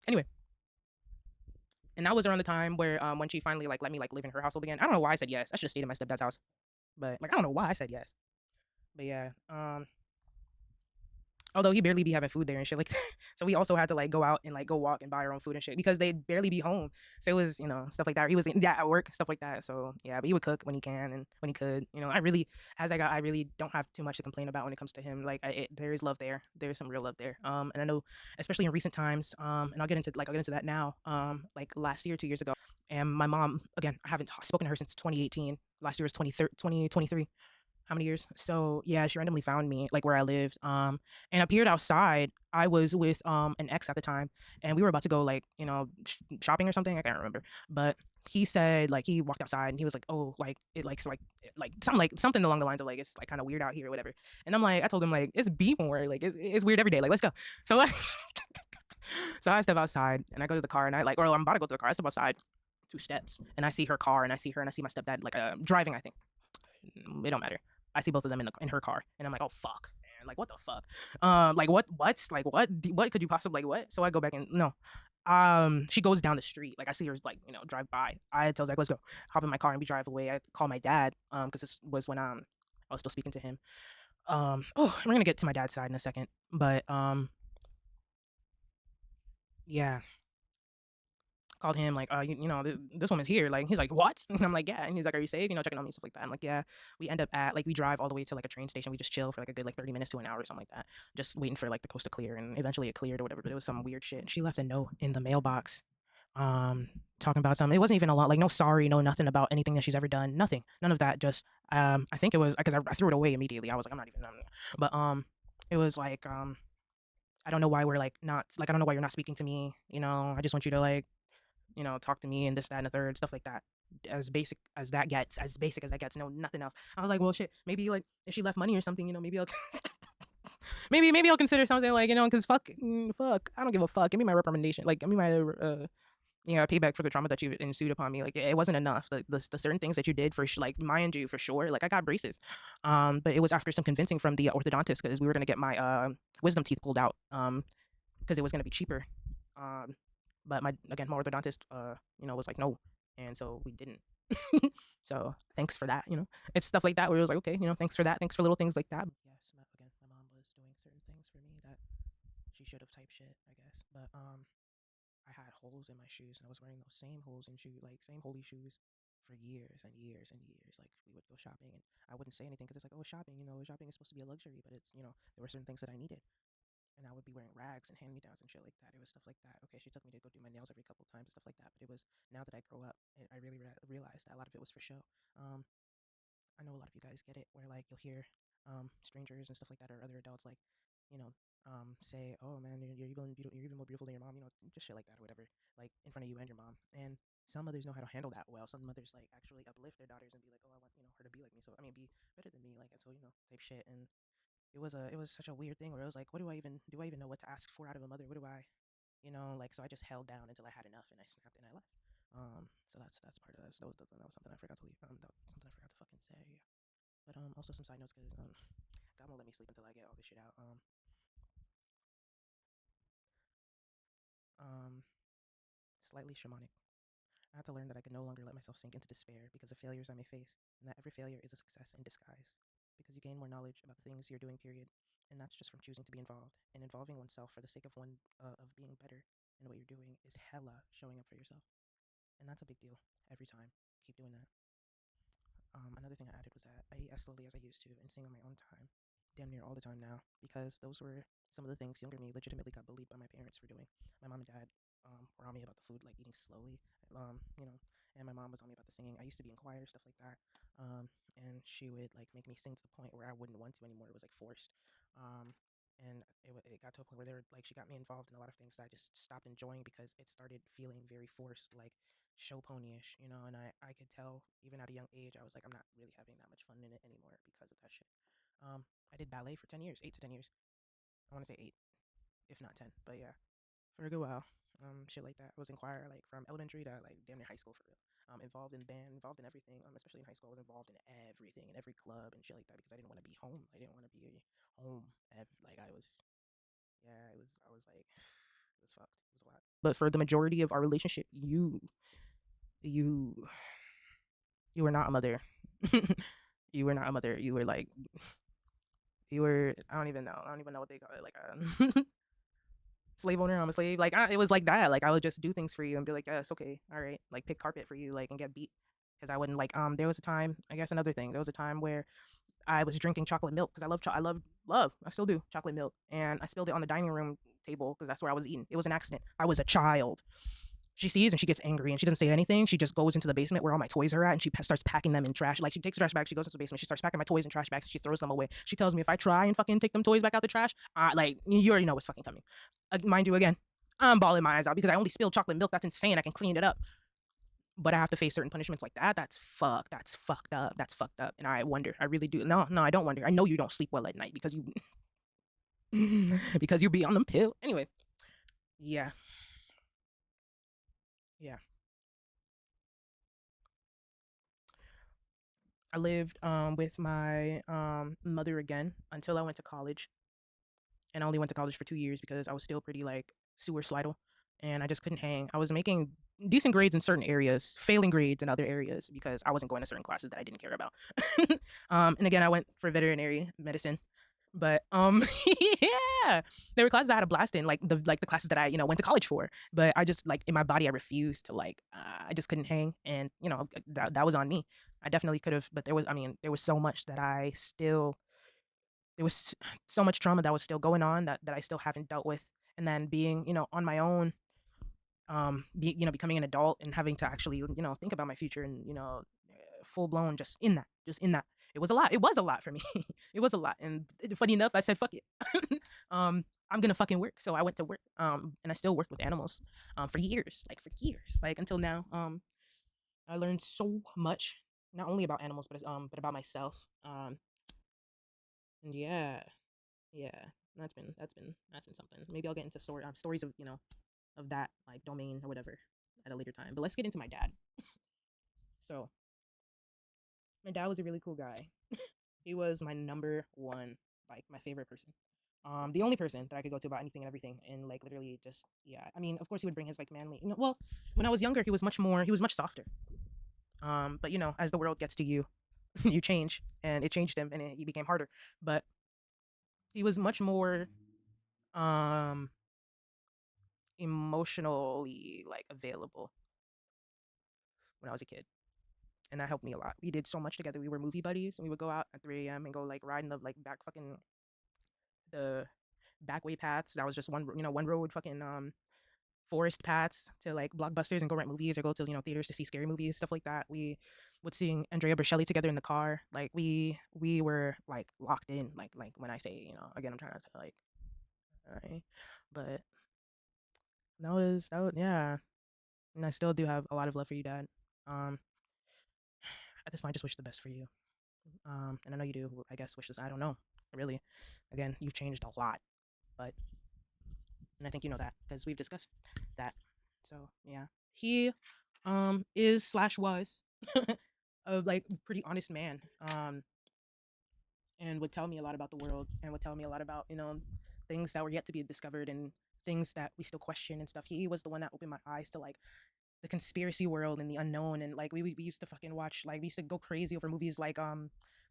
anyway. And that was around the time where when she finally like let me like live in her household again. I don't know why I said yes. I should have stayed in my stepdad's house, but like I don't know why I said yes. But yeah, although he barely be having food there and shit like that. So we also had to like go out and like go walk and buy our own food and shit because they'd barely be home. So it was, stuff like that. He was at work, stuff like that. So yeah, but he would cook when he can and when he could. I really don't have too much to complain about when it comes to him. Like there is love there. There is some real love there. And I know, especially in recent times, and I'll get into that now. Like last year, 2 years ago, and my mom, again, I haven't spoken to her since 2018. Last year was 2023. How many years? So yeah, she randomly found me like where I lived, and appeared outside. I was with an ex at the time, and we were about to go like shopping or something. I can't remember, but he said like he walked outside and he was like, oh, like something along the lines of like it's like kind of weird out here or whatever. And I told him like it's be more like it's weird every day. Like let's go. So so I step outside and I go to the car and or I'm about to go to the car. I step outside 2 steps and I see her car and I see her and I see my stepdad like driving. I think it don't matter. I see both of them in her car, and I'm like, oh fuck, man, like what the fuck, like what could you possibly like what? So I go back and no, she goes down the street, like I see her like drive by. I tell Zach, let's go, hop in my car and we drive away. I call my dad, because this was when I was still speaking to him. Oh, we're gonna get to my dad's side in a second, but yeah, called him like, this woman's here. Like he's like, what? And I'm like, yeah. And he's like, are you safe? Checking on me and stuff like that. I'm like, yeah. We end up at like we drive all the way to like a train station. We just chill for like a good like 30 minutes to an hour or something like that, just waiting for like the coast to clear. And eventually it cleared or whatever. But it was some weird shit. And she left a note in the mailbox, talking about something. It wasn't even a lot. Like no sorry, no nothing about anything that she's ever done. Nothing. None of that. Just I think it was because I threw it away immediately. I was like, but it was like I don't know why we're like not like I don't know why you're not speaking to me. I just want you to like talk to me and this, that, and the third, stuff like that. As basic as that gets, no, nothing else. I was like, well, shit, maybe like if she left money or something, maybe I'll, maybe I'll consider something like, because fuck, I don't give a fuck. Give me my recommendation, like, give me my, payback for the trauma that you ensued upon me. Like, it wasn't enough. The certain things that you did for, like, mind you, for sure. Like, I got braces, but it was after some convincing from the orthodontist because we were gonna get my wisdom teeth pulled out, because it was gonna be cheaper. Um, but my orthodontist, was like, no. And so we didn't. So thanks for that. It's stuff like that where it was like, okay, thanks for that. Thanks for little things like that. Yes, again, my mom was doing certain things for me that she should have type shit, I guess. But I had holes in my shoes and I was wearing those same holes in shoes, like same holy shoes for years and years and years. Like we would go shopping and I wouldn't say anything because it's like, oh, shopping, shopping is supposed to be a luxury, but it's, there were certain things that I needed and I would be wearing rags and hand me downs and shit like that. It was stuff like that. Okay, she took me to go do my nails every couple of times and stuff like that. But it was now that I grow up, I really realized that a lot of it was for show. I know a lot of you guys get it where like you'll hear strangers and stuff like that or other adults like, you know, say, oh man, you're even more beautiful than your mom, just shit like that or whatever, like in front of you and your mom. And some mothers know how to handle that well. Some mothers like actually uplift their daughters and be like, oh, I want her to be like me. So I mean, be better than me, like so type shit. And it was such a weird thing where it was like, what do I even know what to ask for out of a mother? What do I, like so I just held down until I had enough and I snapped and I left. So that's part of that. So that was something I forgot to leave. That was something I forgot to fucking say. But also some side notes because God won't let me sleep until I get all this shit out. Um, Slightly shamanic. I had to learn that I could no longer let myself sink into despair because of failures I may face, and that every failure is a success in disguise. Because you gain more knowledge about the things you're doing, period, and that's just from choosing to be involved. And involving oneself for the sake of of being better in what you're doing is hella showing up for yourself, and that's a big deal every time. Keep doing that. Another thing I added was that I eat as slowly as I used to and sing on my own time, damn near all the time now, because those were some of the things younger me legitimately got bullied by my parents for doing. My mom and dad were on me about the food, like eating slowly, and my mom was on me about the singing. I used to be in choir, stuff like that, and she would like make me sing to the point where I wouldn't want to anymore. It was like forced, and it got to a point where she got me involved in a lot of things that I just stopped enjoying because it started feeling very forced. Like show ponyish, you know, and I could tell even at a young age, I was like, I'm not really having that much fun in it anymore because of that shit. I did ballet for 10 years, 8 to 10 years. I want to say 8, if not 10, but yeah, for a good while. Shit like that. I was in choir like from elementary to like damn near high school for real. Involved in band, involved in everything. Especially in high school, I was involved in everything, in every club and shit like that because I didn't want to be home. I didn't want to be home. Like I was, yeah, it was. I was like, it was fucked. It was a lot. But for the majority of our relationship, you, you were not a mother. You were not a mother. You were like, you were. I don't even know. I don't even know what they call it. Like a slave owner. I'm a slave. Like it was like that. Like I would just do things for you and be like, yes, okay, all right. Like pick carpet for you, like and get beat because I wouldn't like. There was a time. I guess another thing. There was a time where I was drinking chocolate milk because I love. I love. I still do chocolate milk, and I spilled it on the dining room table because that's where I was eating. It was an accident. I was a child. She sees and she gets angry and she doesn't say anything. She just goes into the basement where all my toys are at and she starts packing them in trash. Like she takes a trash bag, she goes into the basement, she starts packing my toys in trash bags, and she throws them away. She tells me if I try and fucking take them toys back out the trash, like you already know what's fucking coming. Mind you, again, I'm bawling my eyes out because I only spilled chocolate milk. That's insane. I can clean it up, but I have to face certain punishments like that. That's fucked. That's fucked up. That's fucked up. And I wonder. I really do. No, I don't wonder. I know you don't sleep well at night because you because you be on them pill. Anyway, yeah, yeah. I lived with my mother again until I went to college, and I only went to college for 2 years because I was still pretty like sewer slidal, and I just couldn't hang. I was making decent grades in certain areas, failing grades in other areas because I wasn't going to certain classes that I didn't care about. And again, I went for veterinary medicine, but yeah, there were classes I had a blast in, like the classes that I went to college for. But I just like in my body, I refused to like. I just couldn't hang, and that was on me. I definitely could have, but there was so much that I still there was so much trauma that was still going on that I still haven't dealt with. And then being on my own, becoming an adult and having to actually think about my future and full blown just in that it was a lot. It was a lot for me. It was a lot. And funny enough, I said fuck it. I'm gonna fucking work. So I went to work. And I still worked with animals for years, like until now. I learned so much, not only about animals but about myself. And yeah, that's been something. Maybe I'll get into stories of of that like domain or whatever at a later time. But let's get into my dad. So my dad was a really cool guy. He was my number one, like my favorite person. The only person that I could go to about anything and everything, and like literally just yeah. I mean, of course, he would bring his like manly. Well, when I was younger, he was much softer. But as the world gets to you, you change, and it changed him, and he became harder. But he was much more um emotionally like available when I was a kid, and that helped me a lot. We did so much together. We were movie buddies, and we would go out at 3 a.m. and go like riding the like back fucking the backway paths. That was just one road fucking forest paths to like blockbusters and go rent movies or go to theaters to see scary movies, stuff like that. We would sing Andrea Bocelli together in the car. Like we were like locked in. Like when I say again, I'm trying not to like, alright, but that was yeah. And I still do have a lot of love for you, Dad. Um, at this point, I just wish the best for you. And I know you do. I guess wishes. I don't know. Really, again, you've changed a lot, but and I think you know that because we've discussed that. So yeah, he is slash was a like pretty honest man. And would tell me a lot about the world and would tell me a lot about things that were yet to be discovered and things that we still question and stuff. He was the one that opened my eyes to like the conspiracy world and the unknown, and like we used to fucking watch, like we used to go crazy over movies like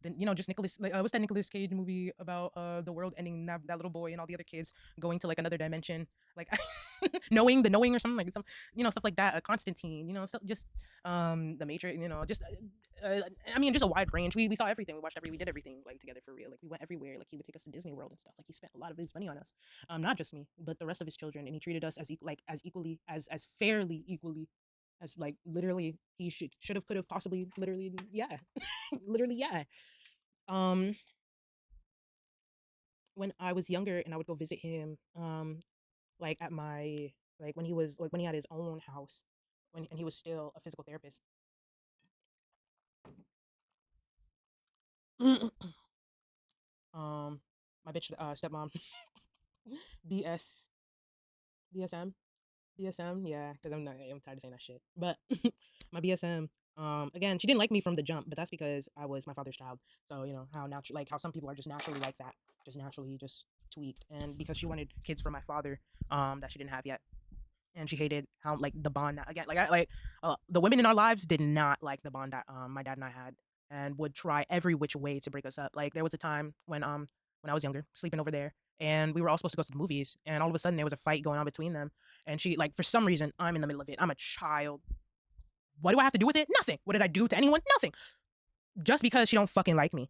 then just Nicholas, like what's that Nicholas Cage movie about the world ending and that little boy and all the other kids going to like another dimension, like knowing or something like some stuff like that, Constantine, so just the Matrix, just I mean just a wide range. We saw everything, we did everything like together for real, like we went everywhere, like he would take us to Disney World and stuff, like he spent a lot of his money on us, not just me but the rest of his children, and he treated us as equally as fairly equally as like literally he should have could have possibly literally yeah literally yeah. um when I was younger and I would go visit him like at my like when he had his own house, and he was still a physical therapist. My bitch stepmom, BS, BSM, BSM, yeah, because I'm tired of saying that shit. But my BSM, again, she didn't like me from the jump, but that's because I was my father's child. So you know how natural, like how some people are just naturally like that, just naturally just tweaked, and because she wanted kids from my father, that she didn't have yet, and she hated how like the bond that, again, like the women in our lives did not like the bond that my dad and I had, and would try every which way to break us up. Like there was a time when I was younger, sleeping over there, and we were all supposed to go to the movies, and all of a sudden there was a fight going on between them, and she, like, for some reason, I'm in the middle of it. I'm a child. What do I have to do with it? Nothing. What did I do to anyone? Nothing. Just because she don't fucking like me.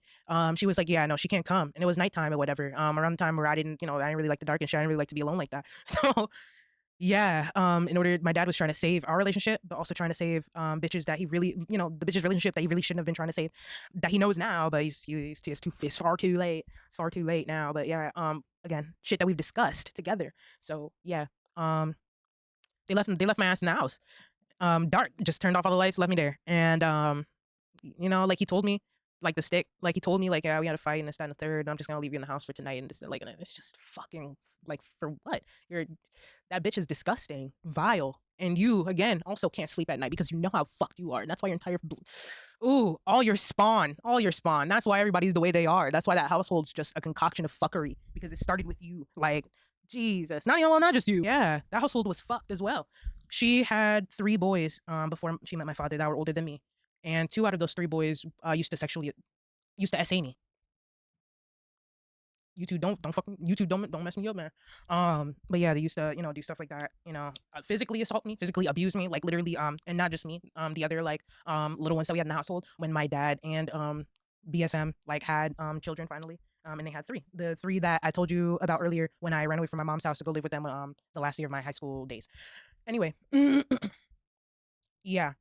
She was like, yeah, no, she can't come. And it was nighttime or whatever. Around the time where I didn't really like the dark and shit. I didn't really like to be alone like that. So yeah, in order, my dad was trying to save our relationship, but also trying to save bitches that he really, the bitches relationship that he really shouldn't have been trying to save, that he knows now, but it's far too late. It's far too late now. But yeah, again, shit that we've discussed together. So yeah, um, they left my ass in the house. Dark, just turned off all the lights, left me there, and like he told me, like the stick, like he told me, like, yeah, we had a fight and this, that, and the third. And I'm just gonna leave you in the house for tonight, and this, like, and it's just fucking, like, for what? You're That bitch is disgusting, vile, and you again also can't sleep at night because you know how fucked you are, and that's why your entire ooh, all your spawn. That's why everybody's the way they are. That's why that household's just a concoction of fuckery because it started with you. Like, Jesus, not just you. Yeah, that household was fucked as well. She had three boys before she met my father that were older than me, and two out of those three boys used to SA me. You two don't mess me up, man. But yeah, they used to, do stuff like that, physically assault me, physically abuse me, like literally, and not just me, the other, like, little ones that we had in the household when my dad and BSM, like, had children finally. And they had three, the three that I told you about earlier when I ran away from my mom's house to go live with them the last year of my high school days. Anyway, yeah,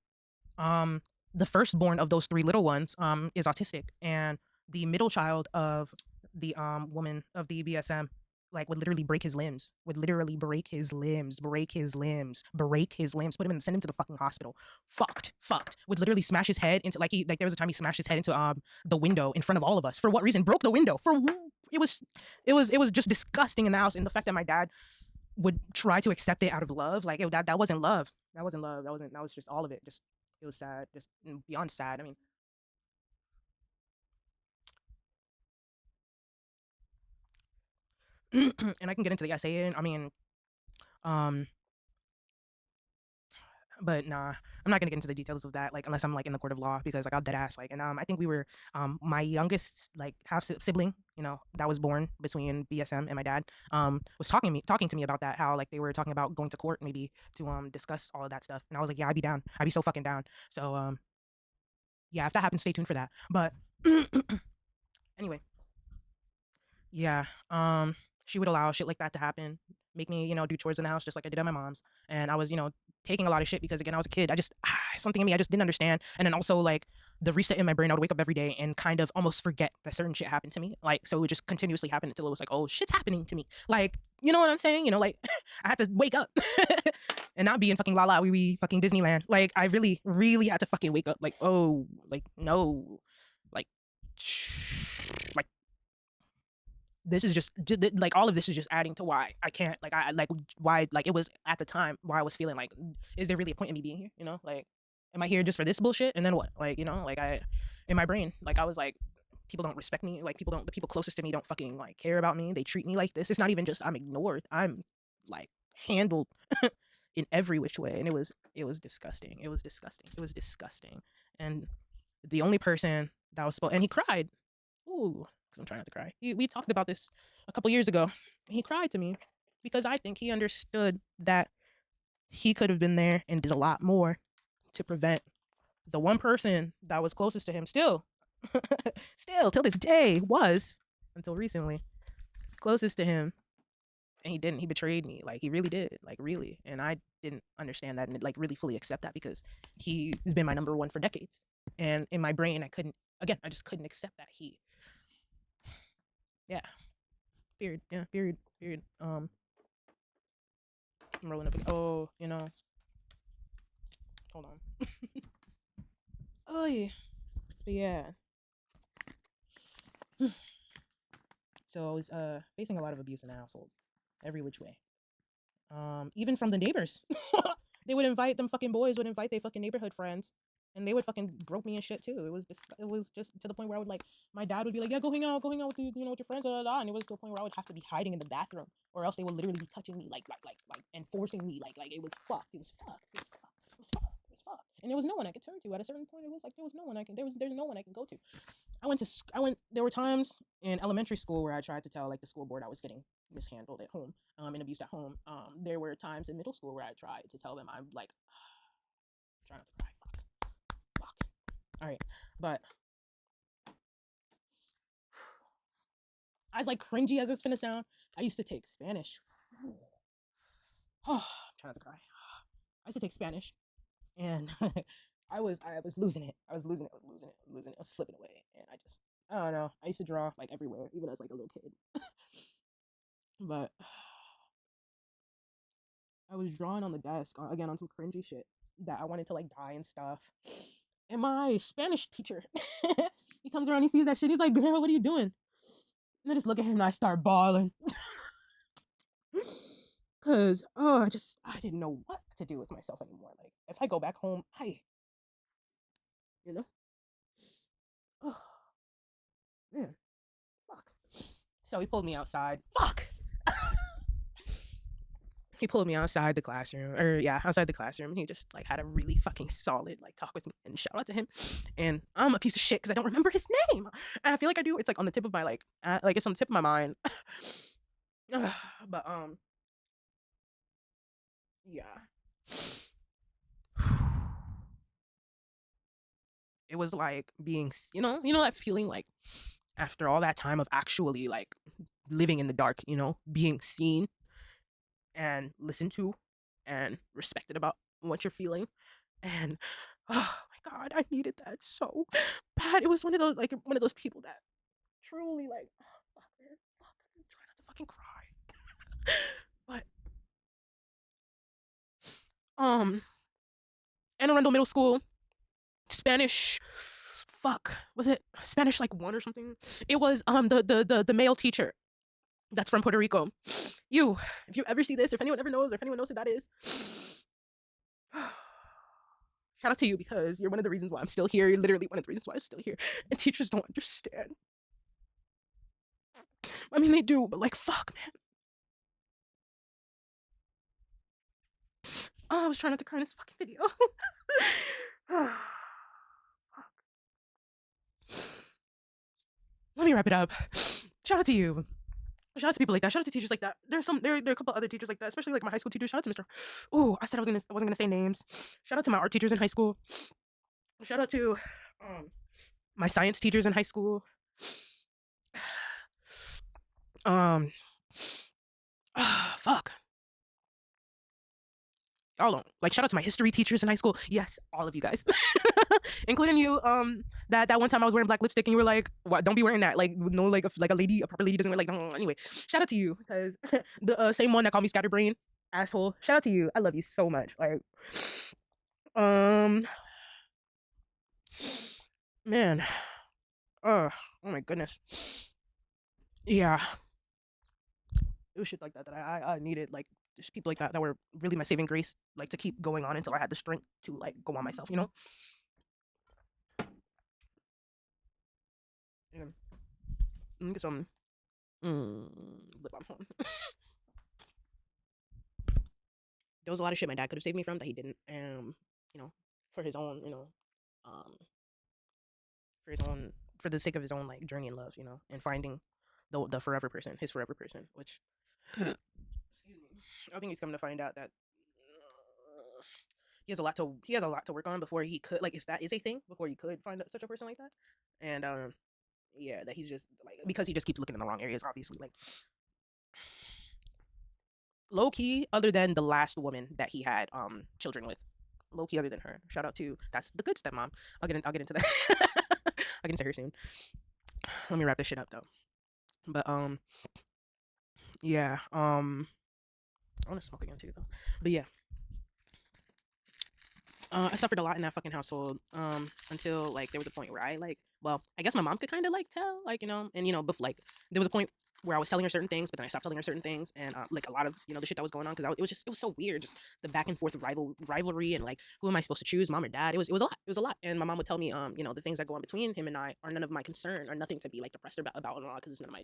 um, the firstborn of those three little ones is autistic, and the middle child of the woman of the BSM, like, would literally break his limbs, would literally break his limbs, put him in, send him to the fucking hospital. Fucked. Would literally smash his head into, like there was a time he smashed his head into the window in front of all of us. For what reason? Broke the window. It was it was just disgusting in the house, and the fact that my dad would try to accept it out of love, like, that wasn't love. That wasn't love. That was just all of it. Just, it was sad, just beyond sad. I mean, and I can get into the essay. I mean, um, but nah, I'm not gonna get into the details of that, like, unless I'm, like, in the court of law, because, like, I'll dead ass, like, and I think we were, my youngest, like, half sibling, that was born between BSM and my dad, was talking to me about that, how, like, they were talking about going to court maybe to discuss all of that stuff, and I was like, yeah, I'd be down, I'd be so fucking down. So yeah, if that happens, stay tuned for that. But anyway, yeah, she would allow shit like that to happen, make me, do chores in the house just like I did at my mom's, and I was, taking a lot of shit because, again, I was a kid. I just something in me I just didn't understand, and then also, like, the reset in my brain, I would wake up every day and kind of almost forget that certain shit happened to me, like, so it would just continuously happen until it was like, oh, shit's happening to me, like, you know what I'm saying, like, I had to wake up and not be in fucking la la wee wee fucking Disneyland. Like, I really really had to fucking wake up, like, oh, like, no, like, like, this is just, like, all of this is just adding to why I can't, like, I like, why, like, it was at the time why I was feeling like, is there really a point in me being here, like, am I here just for this bullshit, and then what, like, like, I, in my brain, like, I was like, people don't respect me, like, the people closest to me don't fucking, like, care about me, they treat me like this. It's not even just I'm ignored, I'm, like, handled in every which way, and it was disgusting, it was disgusting. And the only person that was supposed, and he cried. Ooh, because I'm trying not to cry. We talked about this a couple years ago. He cried to me because I think he understood that he could have been there and did a lot more to prevent the one person that was closest to him, still, still till this day, was, until recently, closest to him. And he didn't. He betrayed me. Like, he really did. Like, really. And I didn't understand that and, like, really fully accept that because he's been my number one for decades. And in my brain, I just couldn't accept that yeah. Period. Yeah. Period. Period. I'm rolling up. Oh, Hold on. Oh yeah. But yeah. So I was facing a lot of abuse in the household, every which way. Even from the neighbors. They would invite them fucking boys would invite their fucking neighborhood friends, and they would fucking grope me and shit too. It was just to the point where I would like my dad would be like, yeah, go hang out with with your friends, and it was to the point where I would have to be hiding in the bathroom, or else they would literally be touching me like and forcing me like it was fucked. It was fucked. It was fucked. It was fucked. It was fucked. And there was no one I could turn to. At a certain point, it was like there was no one I can. There's no one I can go to. There were times in elementary school where I tried to tell like the school board I was getting mishandled at home, and abused at home. There were times in middle school where I tried to tell them I'm like, try not to cry. Fuck. All right, but as like cringy as it's gonna sound, I used to take Spanish. Try not to cry. I used to take Spanish, and I was losing it. I was losing it. I was losing it. I was losing it. I was slipping away, and I don't know. I used to draw like everywhere, even as like a little kid. But I was drawing on the desk again on some cringy shit that I wanted to like die and stuff. And my Spanish teacher, he comes around, he sees that shit, he's like, "Girl, what are you doing?" And I just look at him and I start bawling. Cause I didn't know what to do with myself anymore. Like if I go back home, you know, oh man, fuck. So he pulled me outside. Fuck. He pulled me outside the classroom, or yeah, outside the classroom. And he just like had a really fucking solid like talk with me, and shout out to him. And I'm a piece of shit because I don't remember his name. And I feel like I do. It's like on the tip of my like it's on the tip of my mind. But yeah, it was like being, that feeling like after all that time of actually like living in the dark, being seen and listened to and respected about what you're feeling. And oh my god, I needed that so bad. It was one of those people that truly like, oh, fuck man, fuck, I'm trying not to fucking cry. But Anne Arundel Middle School, Spanish, fuck, was it Spanish like one or something? It was the male teacher that's from Puerto Rico. If you ever see this, if anyone ever knows, or if anyone knows who that is, shout out to you, because you're one of the reasons why I'm still here. You're literally one of the reasons why I'm still here. And teachers don't understand. I mean, they do, but like, fuck, man. Oh, I was trying not to cry in this fucking video. Let me wrap it up. Shout out to you. Shout out to people like that. Shout out to teachers like that. There are a couple other teachers like that, especially like my high school teachers. Shout out to Mr. Oh, I wasn't gonna say names. Shout out to my art teachers in high school. Shout out to my science teachers in high school. Fuck. Y'all don't like, shout out to my history teachers in high school. Yes, all of you guys. Including you. That one time I was wearing black lipstick and you were like, "What? Don't be wearing that. Like, no, like a proper lady doesn't wear like." Anyway, shout out to you, because the same one that called me scatterbrain asshole. Shout out to you. I love you so much. Like, man, oh my goodness, yeah, it was shit like that I needed, like just people like that were really my saving grace, like to keep going on until I had the strength to like go on myself. Yeah. Let me get some lip balm. Hold on. There was a lot of shit my dad could have saved me from that he didn't. You know, for his own, um, for the sake of his own like journey in love, and finding the forever person, his forever person. Which, excuse me, I think he's coming to find out that he has a lot to work on before he could, like, if that is a thing, before he could find such a person like that. And yeah, that he's just like, because he just keeps looking in the wrong areas, obviously, like low key, other than the last woman that he had children with, low key other than her. Shout out to, that's the good stepmom. I'll get into that. I can say her soon. Let me wrap this shit up though. But yeah, I want to smoke again too though. But yeah, I suffered a lot in that fucking household. Until like there was a point where I like, well, I guess my mom could kind of like tell, like and like there was a point where I was telling her certain things, but then I stopped telling her certain things, and like a lot of the shit that was going on because it was so weird, just the back and forth rivalry, and like who am I supposed to choose, mom or dad? It was a lot. It was a lot, and my mom would tell me the things that go on between him and I are none of my concern, or nothing to be like depressed about and all, because it's none of my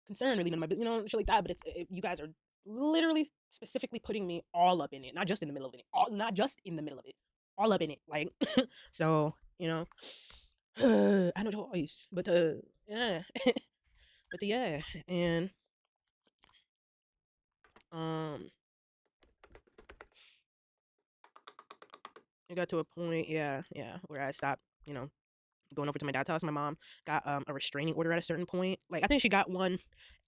concern, really none of my shit like that. But you guys are literally specifically putting me all up in it, not just in the middle of it, not just in the middle of it, all up in it, like so I had no choice but to yeah, but to yeah, and um, it got to a point, yeah, where I stopped, going over to my dad's house. My mom got a restraining order at a certain point. Like I think she got one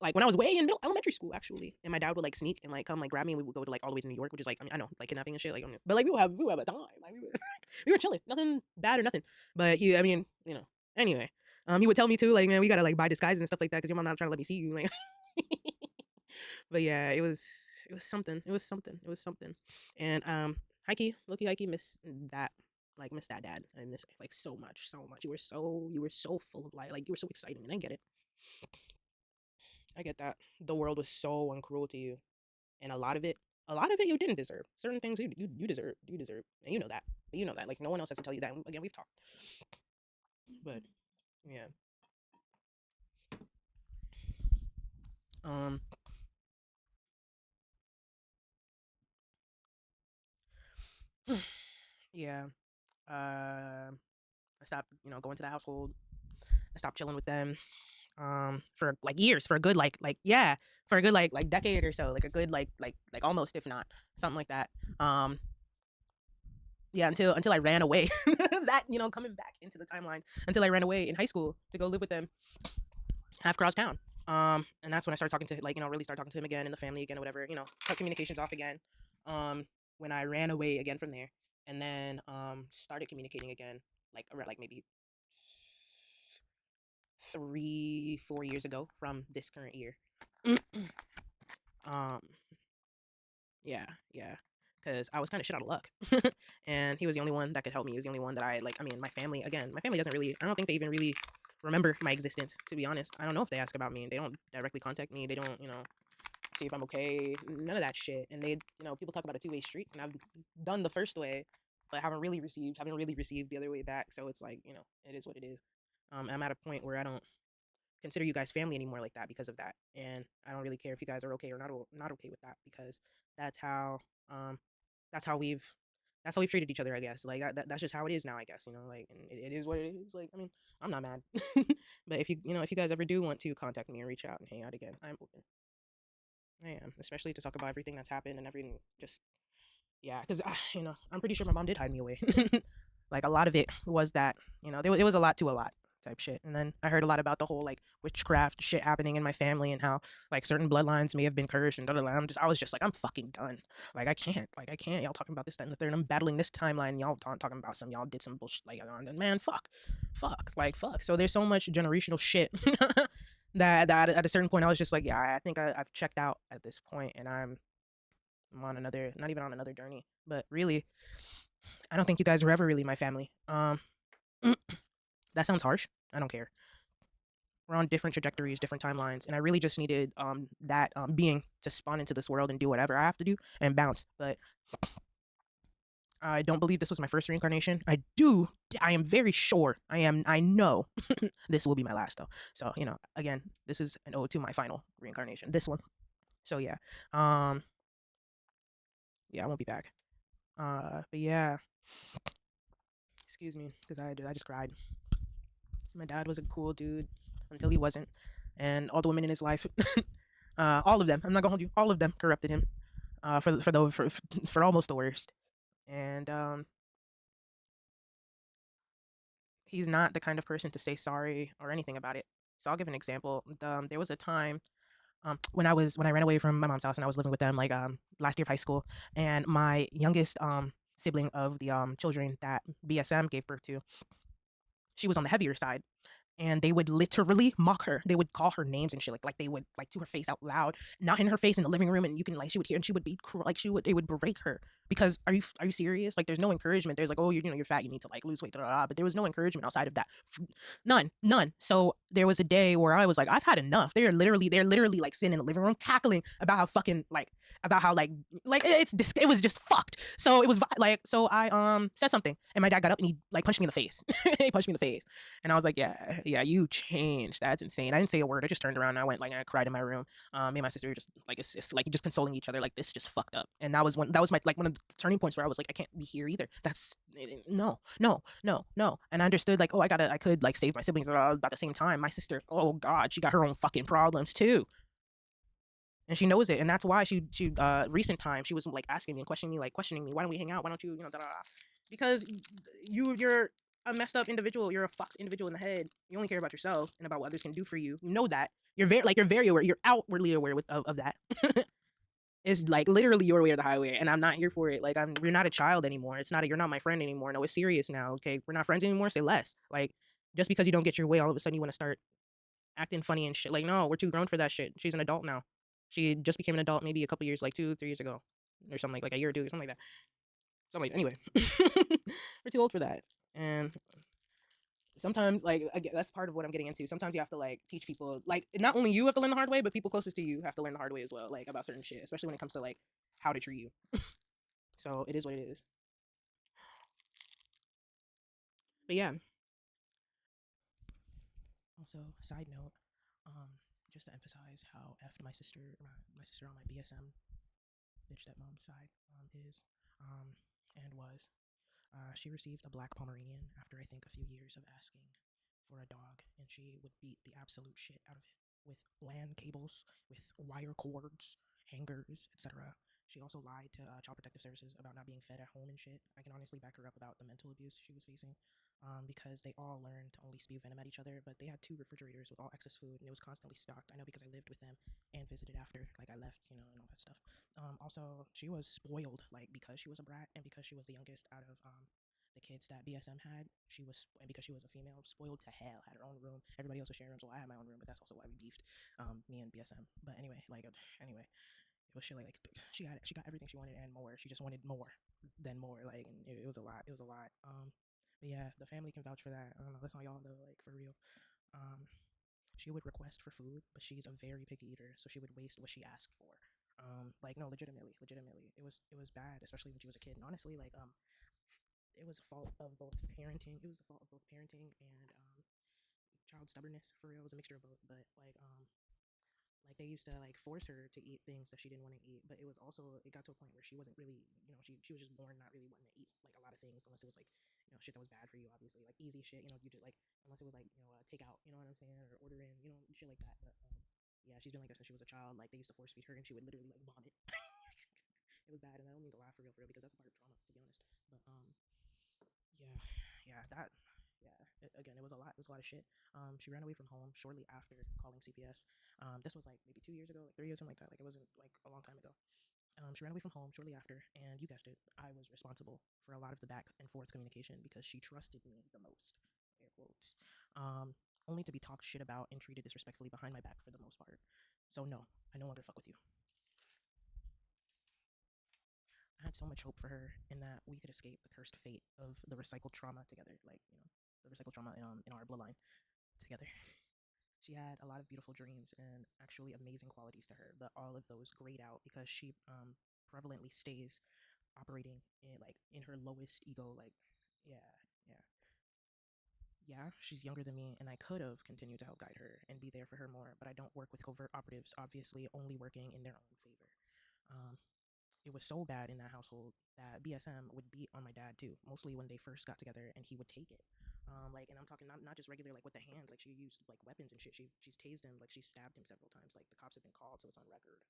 like when I was way in elementary school actually. And my dad would like sneak and like come like grab me, and we would go to like all the way to New York, which is like, I mean, I know, like kidnapping and shit, like but like we would have a time. Like we were chilling. Nothing bad or nothing. But I mean, anyway. He would tell me too, like, man, we gotta like buy disguises and stuff like that because your mom not trying to let me see you. Like but yeah, it was something. It was something. It was something. And Heike, Loki Heike, miss that. Like miss that dad. I miss it like so much, so much. You were so full of life. Like you were so exciting, and I get it. I get that. The world was so uncruel to you, and a lot of it you didn't deserve. Certain things you deserve, and you know that. You know that. Like no one else has to tell you that. Again, we've talked, but yeah. Um, yeah. I stopped, going to the household. I stopped chilling with them. For like years, for a good yeah, for a good like decade or so, like a good like almost, if not something like that. Um, yeah, until I ran away. That coming back into the timeline, until I ran away in high school to go live with them half across town. And that's when I started talking to, like, really started talking to him again, and the family again, or whatever. Cut communications off again. When I ran away again from there, and then started communicating again, like around like maybe 3 4 years ago from this current year. um, yeah, yeah, because I was kind of shit out of luck, and he was the only one that could help me. He was the only one that I like. I mean, my family, again, my family doesn't really. I don't think they even really remember my existence. To be honest, I don't know if they ask about me. They don't directly contact me. They don't, see if I'm okay. None of that shit. And people talk about a two-way street, and I've done the first way, but haven't really received the other way back. So it's like, it is what it is. I'm at a point where I don't consider you guys family anymore like that because of that, and I don't really care if you guys are okay or not okay with that, because that's how um that's how we've treated each other, I guess. Like that's just how it is now, I guess. Like, and it is what it is. Like, I mean, I'm not mad. But if you guys ever do want to contact me and reach out and hang out again, I'm open. I am, especially to talk about everything that's happened and everything. Just yeah, because I'm pretty sure my mom did hide me away. Like a lot of it was that, it was a lot to a lot type shit. And then I heard a lot about the whole like witchcraft shit happening in my family, and how like certain bloodlines may have been cursed and da da da. I was just like, I'm fucking done. Like I can't. Y'all talking about this, that, and the third. I'm battling this timeline. Y'all talking about some. Y'all did some bullshit. Like, man, fuck, like fuck. So there's so much generational shit. That at a certain point I was just like, yeah, I think I've checked out at this point, and I'm on another, not even on another journey, but really, I don't think you guys were ever really my family. That sounds harsh. I don't care. We're on different trajectories, different timelines, and I really just needed that being to spawn into this world and do whatever I have to do and bounce. But I don't believe this was my first reincarnation. I am very sure. I know this will be my last though. So, again, this is an ode to my final reincarnation. This one. So yeah. Um yeah, I won't be back. But yeah, excuse me, because I just cried. My dad was a cool dude until he wasn't, and all the women in his life, all of them. I'm not gonna hold you. All of them corrupted him. For almost the worst. And he's not the kind of person to say sorry or anything about it. So I'll give an example. There was a time when I ran away from my mom's house and I was living with them, like last year of high school, and my youngest sibling of the children that BSM gave birth to, she was on the heavier side, and they would literally mock her. They would call her names and shit, like they would like to her face out loud, not in her face in the living room, and you can like she would hear, and she would be like they would berate her because are you serious? Like there's no encouragement. There's like, oh, you know you're fat, you need to like lose weight, blah, blah, blah, but there was no encouragement outside of that. None. So there was a day where I was like, I've had enough. They're literally like sitting in the living room cackling about how fucking like about how like it was just fucked. So it was like so I said something, and my dad got up and he like punched me in the face. He punched me in the face, and I was like, yeah, you changed. That's insane. I didn't say a word. I just turned around and I went like I cried in my room. Me and my sister were just like it's like just consoling each other. Like this just fucked up. And that was my like one of the turning points where I was like, I can't be here either. That's no. And I understood like, oh, I could like save my siblings, but at the same time, my sister, oh god, she got her own fucking problems too. And she knows it, and that's why she recent time she was like asking me and questioning me, why don't we hang out? Why don't you, da da da? Because you're a messed up individual. You're a fucked individual in the head. You only care about yourself and about what others can do for you. You know that. You're very aware. You're outwardly aware of that. It's like literally your way or the highway, and I'm not here for it. Like you're not a child anymore. It's not you're not my friend anymore. No, it's serious now. Okay, we're not friends anymore. Say less. Like just because you don't get your way, all of a sudden you want to start acting funny and shit. Like, no, we're too grown for that shit. She's an adult now. She just became an adult maybe a couple years, like 2, 3 years ago, or something like a year or two, something like that. Something like anyway. We're too old for that, and sometimes like that's part of what I'm getting into. Sometimes you have to like teach people, like not only you have to learn the hard way, but people closest to you have to learn the hard way as well, like about certain shit, especially when it comes to like how to treat you. So it is what it is. But yeah. Also, side note, just to emphasize how effed my sister on my BSM bitch stepmom's side is and was. She received a black Pomeranian after I think a few years of asking for a dog, and she would beat the absolute shit out of it with LAN cables, with wire cords, hangers, etc. She also lied to Child Protective Services about not being fed at home and shit. I can honestly back her up about the mental abuse she was facing, because they all learned to only spew venom at each other, but they had 2 refrigerators with all excess food, and it was constantly stocked. I know because I lived with them and visited after, like I left, and all that stuff. Also, she was spoiled, like because she was a brat and because she was the youngest out of the kids that BSM had. She was, and because she was a female, spoiled to hell. Had her own room. Everybody else was sharing rooms. Well, I had my own room, but that's also why we beefed. Me and BSM. But anyway, anyway, it was shit like she got everything she wanted and more. She just wanted more than more. Like, and it was a lot. It was a lot. But yeah, the family can vouch for that. I don't know. That's not y'all though. Like for real. Um, she would request for food, but she's a very picky eater, so she would waste what she asked for. Like no, legitimately, it was bad, especially when she was a kid. And honestly, like it was a fault of both parenting. It was a fault of both parenting and child stubbornness. For real, it was a mixture of both. But like they used to like force her to eat things that she didn't want to eat, but it was also it got to a point where she wasn't really, she was just born not really wanting to eat like a lot of things unless it was like shit that was bad for you, obviously like easy shit, you just like unless it was like take out, you know what I'm saying, or order in, shit like that. But yeah, she's been like that since she was a child. Like they used to force feed her and she would literally like vomit. It was bad, and I don't mean to laugh for real because that's a part of trauma, to be honest. But yeah, yeah, that, yeah. Again, it was a lot. It was a lot of shit. She ran away from home shortly after calling CPS. This was like maybe 2 years ago, like 3 years, something like that. Like it wasn't like a long time ago. She ran away from home shortly after, and you guessed it, I was responsible for a lot of the back and forth communication because she trusted me the most. Air quotes. Only to be talked shit about and treated disrespectfully behind my back for the most part. So no, I no longer fuck with you. I had so much hope for her in that we could escape the cursed fate of the recycled trauma together. Like, the recycled trauma in our bloodline together. She had a lot of beautiful dreams and actually amazing qualities to her, but all of those grayed out because she prevalently stays operating in her lowest ego. Like, yeah, yeah, yeah. She's younger than me, and I could have continued to help guide her and be there for her more, but I don't work with covert operatives. Obviously, only working in their own favor. Um, it was so bad in that household that BSM would beat on my dad too, mostly when they first got together, and he would take it. And I'm talking not just regular like with the hands, like she used like weapons and shit. She's tased him, like she stabbed him several times. Like the cops have been called, so it's on record.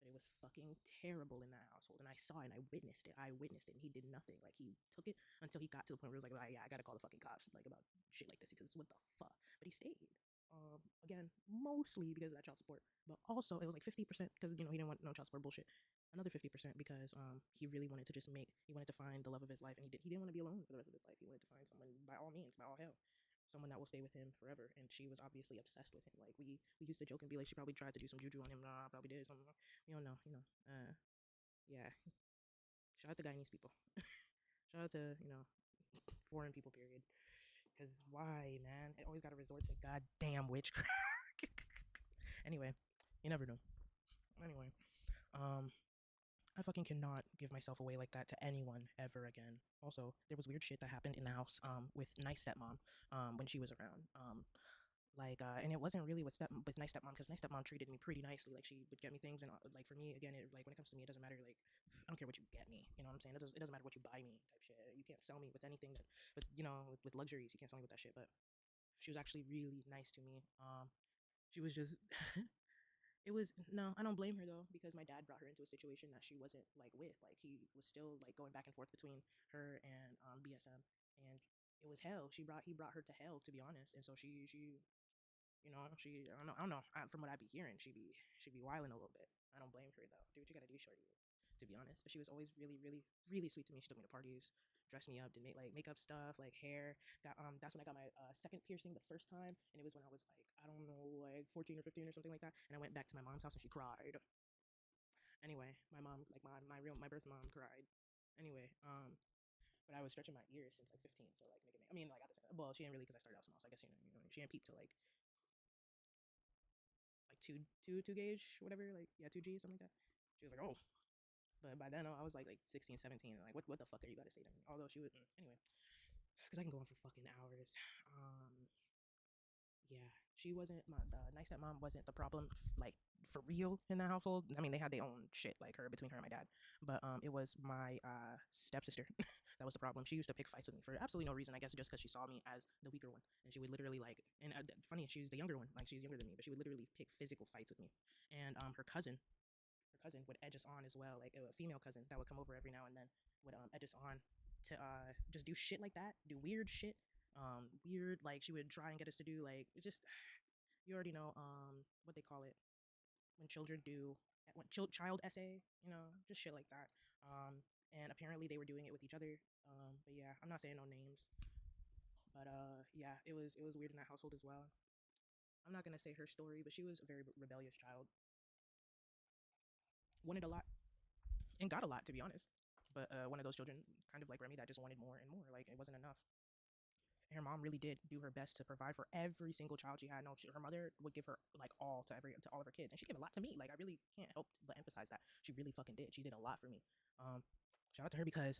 But it was fucking terrible in that household, and I saw it, and I witnessed it. And he did nothing. Like he took it until he got to the point where he was like, yeah, I gotta call the fucking cops, like about shit like this because what the fuck. But he stayed. Again, mostly because of that child support, but also it was like 50% because he didn't want no child support bullshit. Another 50% because he really wanted to he wanted to find the love of his life, and he didn't want to be alone for the rest of his life. He wanted to find someone by all means, by all hell. someone that will stay with him forever. And she was obviously obsessed with him. Like we used to joke and be like, she probably tried to do some juju on him. Nah, probably did something. We don't know, yeah. Shout out to Guyanese people. Shout out to foreign people. Period. Because why, man? It always got to resort to goddamn witchcraft. Anyway, you never know. Anyway, I fucking cannot give myself away like that to anyone ever again. Also, there was weird shit that happened in the house with nice stepmom when she was around. And it wasn't really with nice stepmom, because nice stepmom treated me pretty nicely. Like, she would get me things, and like, for me, again, like, when it comes to me, it doesn't matter. Like, I don't care what you get me. You know what I'm saying? It doesn't matter what you buy me, type shit. You can't sell me with anything that with luxuries. You can't sell me with that shit. But she was actually really nice to me. She was just it was no, I don't blame her though, because my dad brought her into a situation that she wasn't like with. Like, he was still like going back and forth between her and BSM, and it was hell. He brought her to hell, to be honest. And so she I don't know. From what I be hearing, she be wilding a little bit. I don't blame her though. Do what you gotta do, shorty. To be honest, but she was always really, really, really sweet to me. She took me to parties, dressed me up, did make like makeup stuff, like hair. Got That's when I got my second piercing the first time, and it was when I was like, I don't know, like 14 or 15 or something like that. And I went back to my mom's house and she cried. Anyway, my mom, like my birth mom, cried. Anyway, but I was stretching my ears since like 15, so like making it. I mean, like, at the time, well, she didn't really, because I started out small, so I guess she didn't peep to like two gauge, whatever, like, yeah, 2G, something like that. She was like, oh. But by then I was like 16, 17. Like, what the fuck are you about to say to me? Although she would, anyway, because I can go on for fucking hours. Yeah, she wasn't the nice stepmom wasn't the problem, like, for real, in that household. I mean, they had their own shit, like, her between her and my dad, but it was my stepsister that was the problem. She used to pick fights with me for absolutely no reason. I guess just because she saw me as the weaker one, and she would literally, like, and funny, she's the younger one, like, she's younger than me, but she would literally pick physical fights with me. And her cousin would edge us on as well, like a female cousin that would come over every now and then, would edge us on to just do shit like that, do weird shit, weird, like, she would try and get us to do, like, just, you already know, what they call it when children do, when child essay, just shit like that. And apparently they were doing it with each other. But yeah, I'm not saying no names, but yeah, it was weird in that household as well. I'm not gonna say her story, but she was a very rebellious child, wanted a lot and got a lot, to be honest. But one of those children, kind of like Remy, that just wanted more and more. Like, it wasn't enough. And her mom really did do her best to provide for every single child she had. No, her mother would give her like all to all of her kids, and she gave a lot to me. Like, I really can't help but emphasize that she really fucking did. She did a lot for me. Shout out to her, because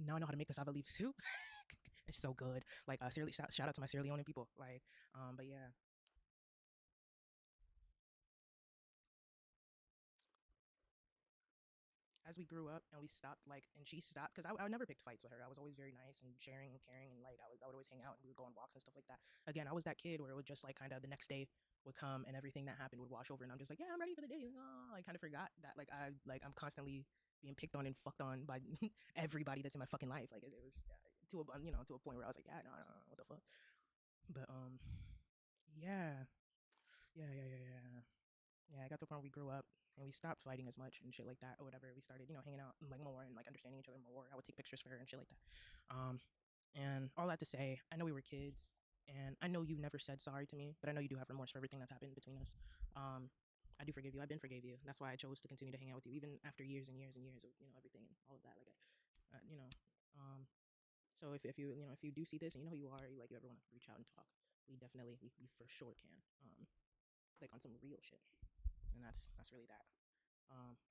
now I know how to make cassava leaf soup. It's so good. Like, shout out to my Sierra Leone people. Like, but yeah, as we grew up and we stopped, like, and she stopped, because I never picked fights with her. I was always very nice and sharing and caring, and like, I would always hang out, and we would go on walks and stuff like that. Again, I was that kid where it would just, like, kind of the next day would come and everything that happened would wash over, and I'm just like, yeah, I'm ready for the day. I kind of forgot that, like, I'm constantly being picked on and fucked on by everybody that's in my fucking life. Like, it was to a point where I was like, yeah, no, no, no, what the fuck. But yeah, yeah. Yeah, it got to the point where we grew up and we stopped fighting as much and shit like that, or whatever. We started, hanging out like more and like understanding each other more. I would take pictures for her and shit like that. Um, and all that to say, I know we were kids, and I know you never said sorry to me, but I know you do have remorse for everything that's happened between us. Um, I do forgive you. I've been forgave you. That's why I chose to continue to hang out with you, even after years and years and years of everything and all of that. Like, uh, you know, um, so if if you do see this and you know who you are, you ever want to reach out and talk, we for sure can. Like, on some real shit, and that's really that.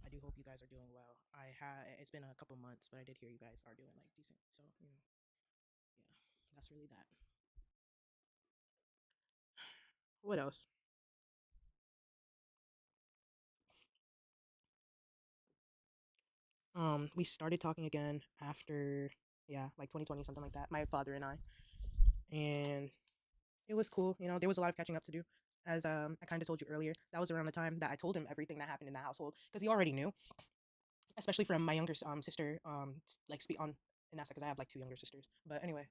I do hope you guys are doing well. It's been a couple months, but I did hear you guys are doing like decent. So yeah, that's really that. What else? We started talking again after, yeah, like 2020, something like that. My father and I, and it was cool. There was a lot of catching up to do. As I kind of told you earlier, that was around the time that I told him everything that happened in the household, because he already knew, especially from my younger sister. Like, speak on, and that's because I have like two younger sisters. But anyway,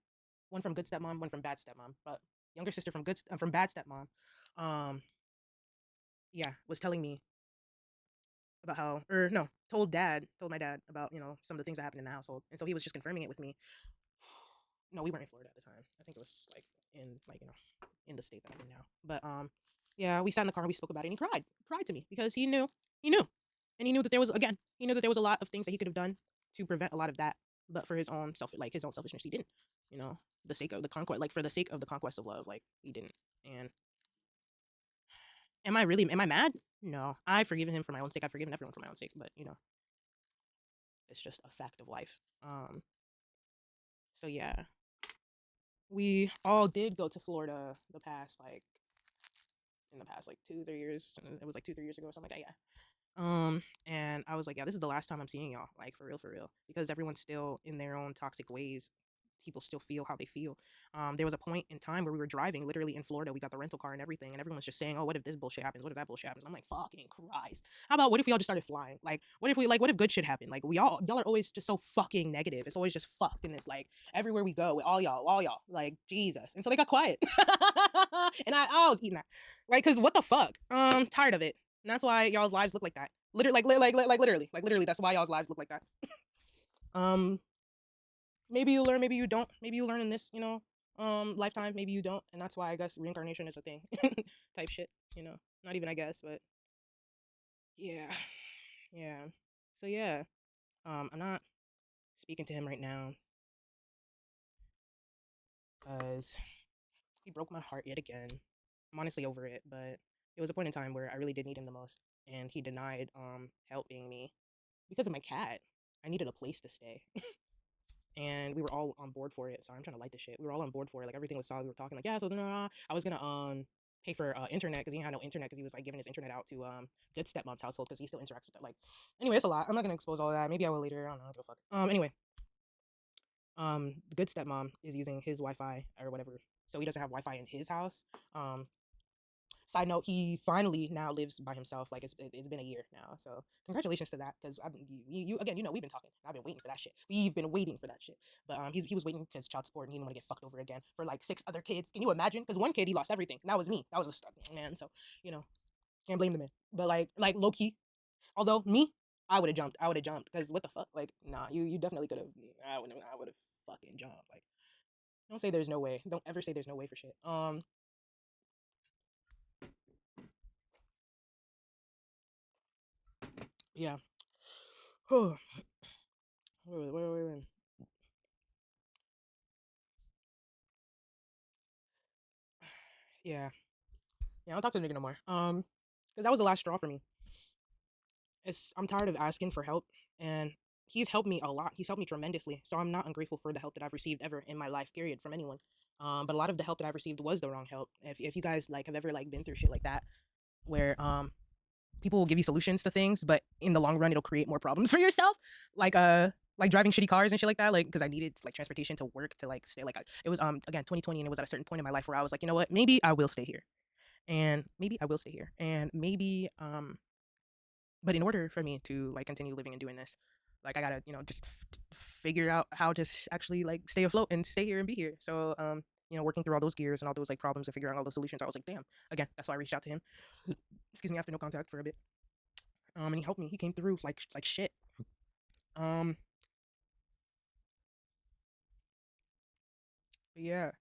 one from good stepmom, one from bad stepmom. But younger sister from bad stepmom, um, yeah, was telling me about how, or no, told my dad about some of the things that happened in the household, and so he was just confirming it with me. No, we weren't in Florida at the time. I think it was like in like in the state that I'm in now. But yeah, we sat in the car and we spoke about it, and he cried to me because he knew, and he knew that there was again he knew that there was a lot of things that he could have done to prevent a lot of that, but for his own his own selfishness, he didn't. You know, the sake of the conquest, like for the sake of the conquest of love, like he didn't. And am I mad? No, I've forgiven him for my own sake. I've forgiven everyone for my own sake, but it's just a fact of life. So yeah, we all did go to Florida in the past like 2 3 years. And it was like 2 3 years ago or something like that. Yeah. And I was like, yeah, this is the last time I'm seeing y'all, like for real, because everyone's still in their own toxic ways. People still feel how they feel. There was a point in time where we were driving, literally in Florida. We got the rental car and everything, and everyone's just saying, "Oh, what if this bullshit happens? What if that bullshit happens?" I'm like, "Fucking Christ! How about what if we all just started flying? Like, what if good shit happened? Like, y'all are always just so fucking negative. It's always just fucked, and it's like everywhere we go, all y'all, like Jesus." And so they got quiet, and I was eating that, right? Because what the fuck? Tired of it. And that's why y'all's lives look like that. Literally, literally, that's why y'all's lives look like that. Um, maybe you learn, maybe you don't. Maybe you learn in this, lifetime. Maybe you don't, and that's why I guess reincarnation is a thing, type shit. Not even I guess, but yeah, yeah. So yeah, I'm not speaking to him right now because he broke my heart yet again. I'm honestly over it, but it was a point in time where I really did need him the most, and he denied helping me because of my cat. I needed a place to stay. And we were all on board for it. Sorry, I'm trying to light this shit. We were all on board for it. Like everything was solid. We were talking like, yeah, so I was gonna pay for internet because he had no internet because he was like giving his internet out to good stepmom's household because he still interacts with it. Like, anyway, it's a lot. I'm not gonna expose all that. Maybe I will later. I don't know. I don't give a fuck. Anyway, the good stepmom is using his Wi-Fi or whatever, so he doesn't have Wi-Fi in his house. Side note, he finally now lives by himself. Like it's been a year now, so congratulations to that. Because you again, we've been talking. I've been waiting for that shit. We've been waiting for that shit. But he was waiting because child support and he didn't want to get fucked over again for like 6 other kids. Can you imagine? Because one kid he lost everything. And that was me. That was a man. So can't blame the man. But like low key, although me, I would have jumped. I would have jumped because what the fuck? Like nah, you definitely could have. I would have fucking jumped. Like don't say there's no way. Don't ever say there's no way for shit. Yeah. Wait, wait. Yeah. Yeah, I don't talk to the nigga no more. Because that was the last straw for me. I'm tired of asking for help, and he's helped me a lot. He's helped me tremendously. So I'm not ungrateful for the help that I've received ever in my life, period, from anyone. But a lot of the help that I've received was the wrong help. If you guys like have ever like been through shit like that, where people will give you solutions to things, but in the long run it'll create more problems for yourself. Like driving shitty cars and shit like that. Like because I needed like transportation to work to like stay. Like it was again 2020, and it was at a certain point in my life where I was like, you know what, maybe I will stay here, and maybe I will stay here, and maybe but in order for me to like continue living and doing this, like I gotta just figure out how to actually like stay afloat and stay here and be here. So working through all those gears and all those like problems and figuring out all those solutions, I was like, damn. Again, that's why I reached out to him. Excuse me, after no contact for a bit. And he helped me. He came through like shit. Um, but yeah,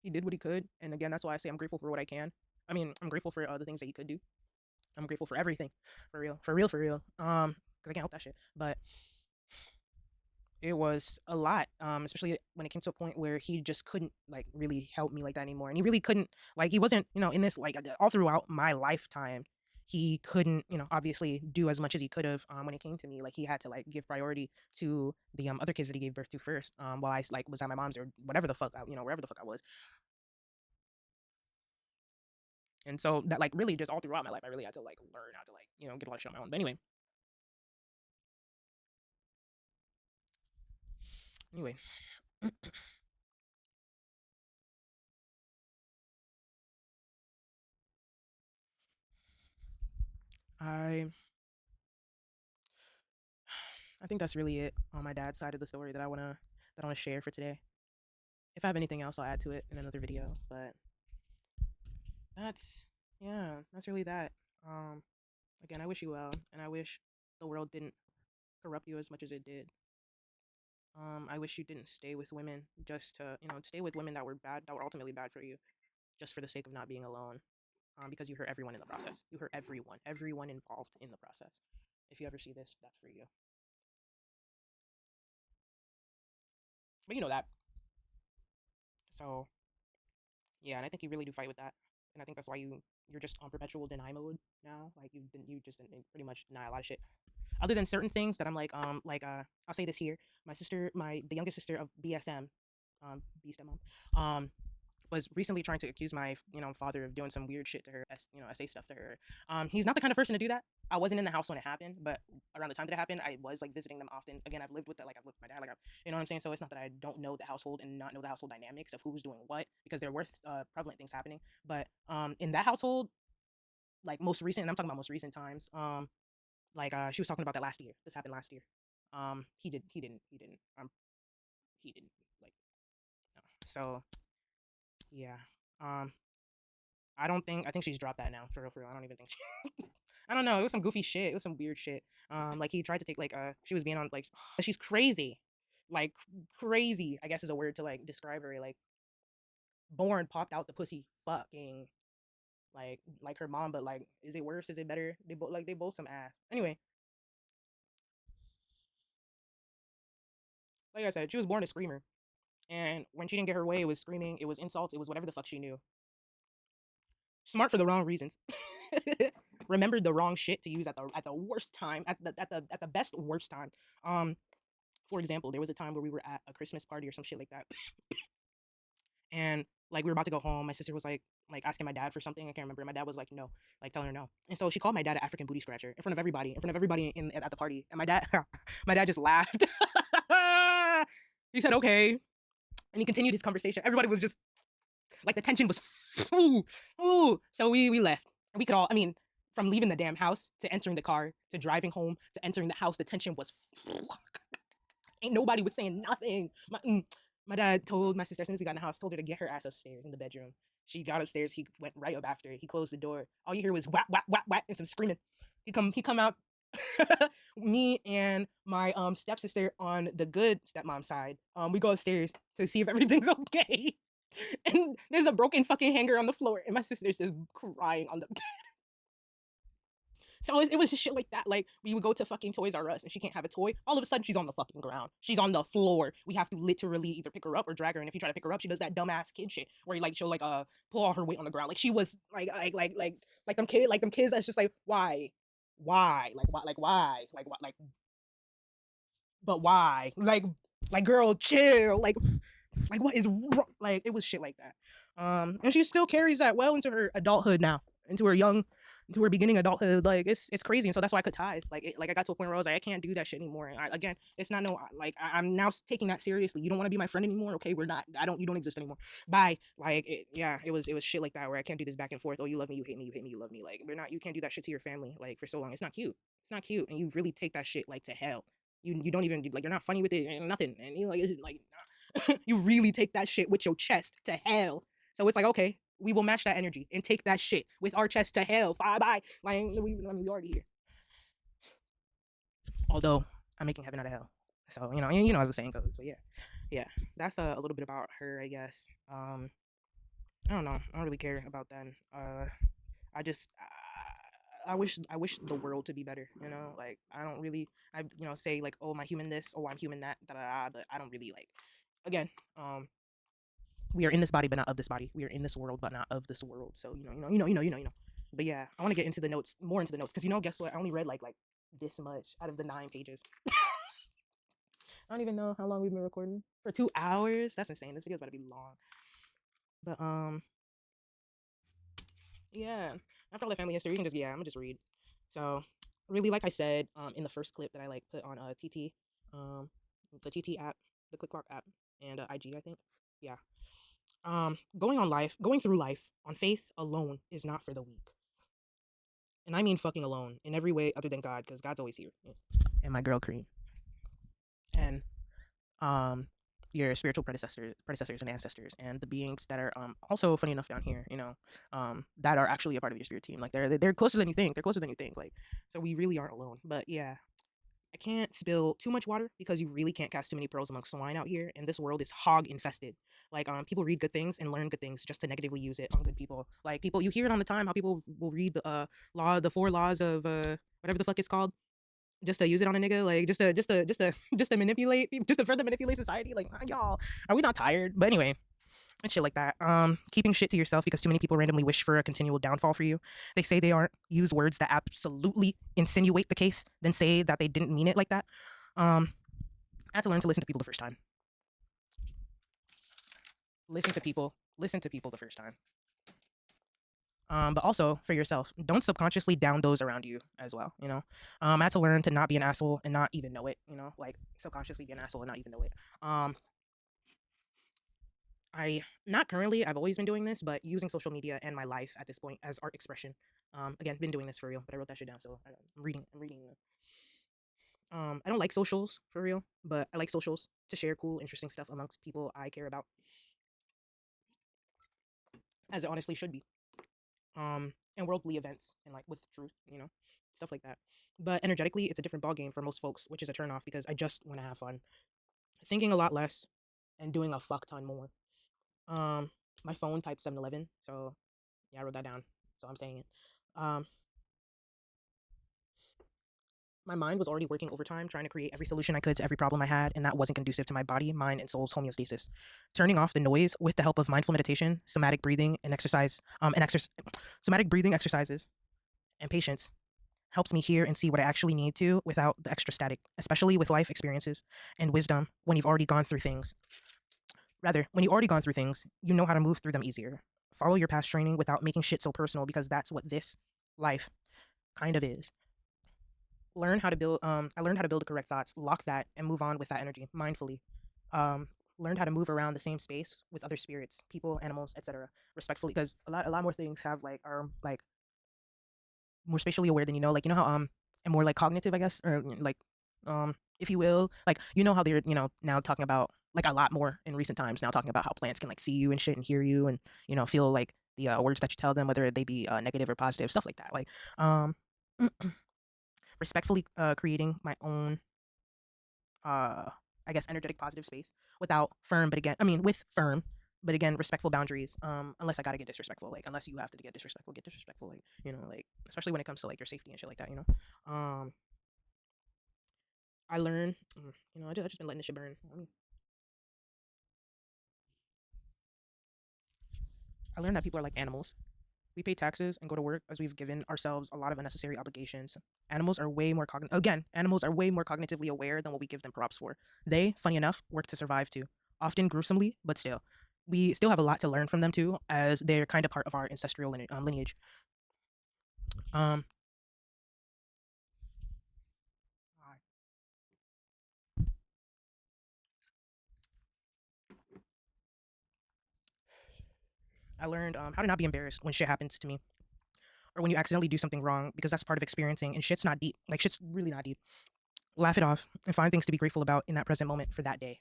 he did what he could, and again, that's why I say I'm grateful for what I can. I mean, I'm grateful for the things that he could do. I'm grateful for everything, for real, for real, for real. Because I can't help that shit, but it was a lot, especially when it came to a point where he just couldn't like really help me like that anymore, and he really couldn't like he wasn't in this like all throughout my lifetime. He couldn't obviously do as much as he could have when it came to me. Like he had to like give priority to the other kids that he gave birth to first, while I like was at my mom's or whatever the fuck wherever the fuck I was. And so that like really just all throughout my life I really had to like learn how to like get a lot of shit on my own. But anyway, I I think that's really it on my dad's side of the story that I wanna share for today. If I have anything else, I'll add to it in another video. But that's yeah, that's really that. Um, again, I wish you well, and I wish the world didn't corrupt you as much as it did. I wish you didn't stay with women just to, stay with women that were bad, that were ultimately bad for you, just for the sake of not being alone. Because you hurt everyone in the process. You hurt everyone involved in the process. If you ever see this, that's for you. But you know that. So yeah, and I think you really do fight with that, and I think that's why you're just on perpetual deny mode now. Like you just pretty much deny a lot of shit. Other than certain things that I'm I'll say this here. My sister, the youngest sister of BSM, B stepmom, was recently trying to accuse my father of doing some weird shit to her, SA stuff to her. He's not the kind of person to do that. I wasn't in the house when it happened, but around the time that it happened, I was like visiting them often. Again, I've lived with that, like I've lived with my dad, you know what I'm saying. So it's not that I don't know the household and not know the household dynamics of who's doing what, because there were prevalent things happening. But in that household, like most recent, and I'm talking about most recent times, she was talking about that last year. This happened last year. He didn't like no. So yeah. Um, I think she's dropped that now for real. For real. I don't even think she. I don't know. It was some goofy shit. It was some weird shit. Like he tried to take she was being on she's crazy, like crazy. I guess is a word to like describe her. Like born popped out the pussy, fucking like her mom. But like, is it worse? Is it better? They both some ass. Anyway, like I said, she was born a screamer, and when she didn't get her way, it was screaming. It was insults. It was whatever the fuck she knew. Smart for the wrong reasons. Remembered the wrong shit to use at the worst time, at the best worst time. For example, there was a time where we were at a Christmas party or some shit like that, and like we were about to go home. My sister was like asking my dad for something. I can't remember. My dad was like no, like telling her no, and so she called my dad an African booty scratcher in front of everybody at the party. And my dad, my dad just laughed. He said okay, and he continued his conversation. Everybody was just like the tension was ooh, ooh. So we left. And we could all, I mean, from leaving the damn house to entering the car to driving home to entering the house, the tension was ain't nobody was saying nothing. My dad told my sister as soon as we got in the house, told her to get her ass upstairs in the bedroom. She got upstairs. He went right up after. He closed the door. All you hear was whack, whack, whack, whack, and some screaming. He come out. Me and my stepsister on the good stepmom side. We go upstairs to see if everything's okay. And there's a broken fucking hanger on the floor, and my sister's just crying on the bed. So it was just shit like that. Like we would go to fucking Toys R Us and she can't have a toy. All of a sudden she's on the fucking ground. She's on the floor. We have to literally either pick her up or drag her. And if you try to pick her up, she does that dumbass kid shit where she'll pull all her weight on the ground. Like she was like them kids that's just like why but why girl chill like what is wrong? Like it was shit like that. And she still carries that well into her adulthood now, into her beginning adulthood. Like it's crazy. And so that's why I cut ties. Like I got to a point where I was like, I can't do that shit anymore. And again, it's not no I'm now taking that seriously. You don't want to be my friend anymore. Okay, we're not. You don't exist anymore. Bye. It was shit like that where I can't do this back and forth. Oh, you love me, you hate me, you hate me, you love me. Like we're not. You can't do that shit to your family like for so long. It's not cute. It's not cute. And you really take that shit like to hell. You don't even like you're not funny with it and nothing. And you you really take that shit with your chest to hell. So it's like, okay, we will match that energy and take that shit with our chest to hell. Bye bye. Like we already here. Although I'm making heaven out of hell. So you know as the saying goes. But yeah, that's a little bit about her, I guess. I don't know. I don't really care about that. I just. I wish the world to be better, like I don't really say like, oh, my human this, oh, I'm human that, da, da, da, but I don't really again, we are in this body but not of this body. We are in this world but not of this world. So But yeah, I want to get into the notes, more into the notes, because guess what? I only read like this much out of the 9 pages. I don't even know how long we've been recording for 2 hours. That's insane. This video's about to be long. But yeah, after all the family history, you can just I'm gonna just read. So really, like I said in the first clip that I put on TT, the TT app, the Click Clock app, and IG, I think. Yeah. Going through life on faith alone is not for the weak. And I mean fucking alone in every way other than God, because God's always here. And my girl Cream. And your spiritual predecessors and ancestors, and the beings that are also funny enough down here, that are actually a part of your spirit team. Like they're closer than you think. They're closer than you think. Like, so we really aren't alone. But yeah, I can't spill too much water because you really can't cast too many pearls amongst swine out here, and this world is hog infested. Like, people read good things and learn good things just to negatively use it on good people. Like, people, you hear it on the time how people will read the 4 laws of whatever the fuck it's called, just to use it on a nigga, like just to manipulate, just to further manipulate society. Like, y'all, are we not tired? But anyway, and shit like that. Keeping shit to yourself because too many people randomly wish for a continual downfall for you. They say they aren't. Use words that absolutely insinuate the case, then say that they didn't mean it like that. I had to learn to listen to people the first time. Listen to people. Listen to people the first time. But also for yourself, don't subconsciously down those around you as well. You know, I had to learn to not be an asshole and not even know it. You know, like subconsciously be an asshole and not even know it. I not currently. I've always been doing this, but using social media and my life at this point as art expression. Again, been doing this for real, but I wrote that shit down, so I'm reading. I'm reading. I don't like socials for real, but I like socials to share cool, interesting stuff amongst people I care about, as it honestly should be. And worldly events and like with truth, you know, stuff like that. But energetically, it's a different ball game for most folks, which is a turn off because I just want to have fun, thinking a lot less, and doing a fuck ton more. Um, my phone types 7-Eleven, so yeah, I wrote that down. So I'm saying it. Um, my mind was already working overtime trying to create every solution I could to every problem I had, and that wasn't conducive to my body, mind, and soul's homeostasis. Turning off the noise with the help of mindful meditation, somatic breathing, and somatic breathing exercises, and patience helps me hear and see what I actually need to without the extra static, especially with life experiences and wisdom when you've already gone through things. Rather, when you've already gone through things, you know how to move through them easier. Follow your past training without making shit so personal because that's what this life kind of is. I learned how to build the correct thoughts, lock that, and move on with that energy mindfully. Learned how to move around the same space with other spirits, people, animals, etc. respectfully, because a lot more things have like are like more spatially aware than you know. Like, you know how and more like cognitive, I guess, or like if you will, like, you know how they're, you know, now talking about like a lot more in recent times now talking about how plants can like see you and shit and hear you and, you know, feel like the words that you tell them, whether they be negative or positive, stuff like that. Like, um respectfully creating my own uh I guess energetic positive space without firm, but again, I mean with firm, but again respectful boundaries. Unless I gotta get disrespectful, like unless you have to get disrespectful, like, you know, like especially when it comes to like your safety and shit like that, you know. I learned, you know, I just been letting this shit burn. I learned that people are like animals. We pay taxes and go to work as we've given ourselves a lot of unnecessary obligations. Animals are way more cognitively aware than what we give them props for. They, funny enough, work to survive too, often gruesomely, but still. We still have a lot to learn from them too, as they're kind of part of our ancestral lineage. Um, I learned how to not be embarrassed when shit happens to me or when you accidentally do something wrong because that's part of experiencing and shit's not deep. Like, shit's really not deep. Laugh it off and find things to be grateful about in that present moment for that day.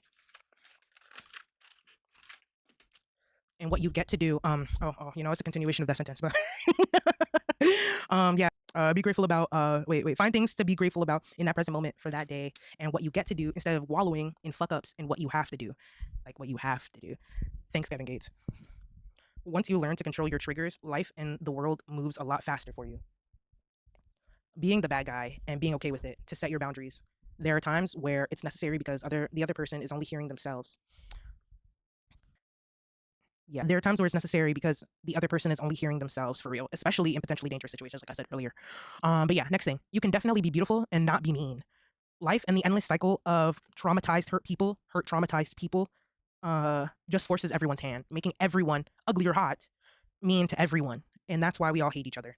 And what you get to do, you know, it's a continuation of that sentence, but yeah, be grateful about, find things to be grateful about in that present moment for that day and what you get to do instead of wallowing in fuck ups and what you have to do. Like, what you have to do. Thanks, Kevin Gates. Once you learn to control your triggers, life and the world moves a lot faster for you. Being the bad guy and being okay with it to set your boundaries. There are times where it's necessary because the other person is only hearing themselves. Yeah, there are times where it's necessary because the other person is only hearing themselves for real, especially in potentially dangerous situations, like I said earlier. But yeah, next thing, you can definitely be beautiful and not be mean. Life and the endless cycle of hurt traumatized people, just forces everyone's hand, making everyone, ugly or hot, mean to everyone, and that's why we all hate each other.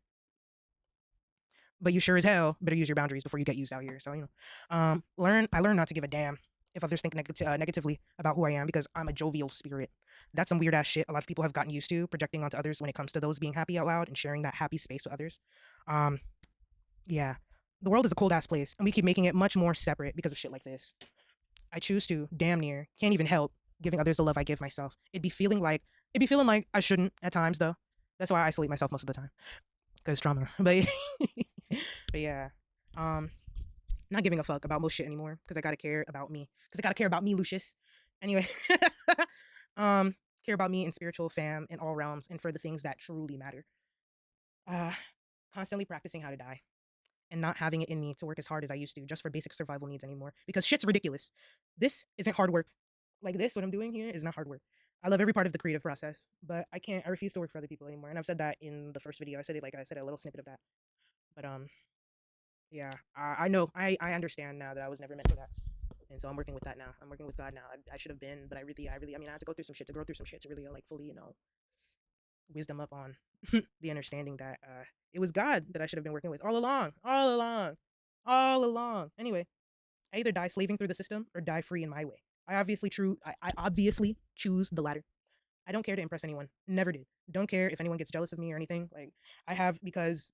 But you sure as hell better use your boundaries before you get used out here. So, you know, I learned not to give a damn if others think negatively about who I am because I'm a jovial spirit. That's some weird ass shit a lot of people have gotten used to projecting onto others when it comes to those being happy out loud and sharing that happy space with others. Um, yeah, the world is a cold ass place, and we keep making it much more separate because of shit like this. I choose to damn near can't even help giving others the love I give myself. It'd be feeling like I shouldn't at times though. That's why I isolate myself most of the time because trauma. But but yeah, um, not giving a fuck about most shit anymore because I gotta care about me. Because I gotta care about me, Lucius. Anyway, um, care about me and spiritual fam in all realms and for the things that truly matter. Uh, Constantly practicing how to die and not having it in me to work as hard as I used to just for basic survival needs anymore because shit's ridiculous. This isn't hard work. Like this, what I'm doing here is not hard work. I love every part of the creative process, but I refuse to work for other people anymore. And I've said that in the first video. I said it like I said a little snippet of that. But yeah, I know, I understand now that I was never meant for that. And so I'm working with that now. I'm working with God now. I should have been, but I mean, I had to go through some shit to grow through some shit to really like fully, wisdom up on the understanding that it was God that I should have been working with all along, all along, all along. Anyway, I either die slaving through the system or die free in my way. I obviously choose the latter. I don't care to impress anyone. Never did. Don't care if anyone gets jealous of me or anything. Like I have because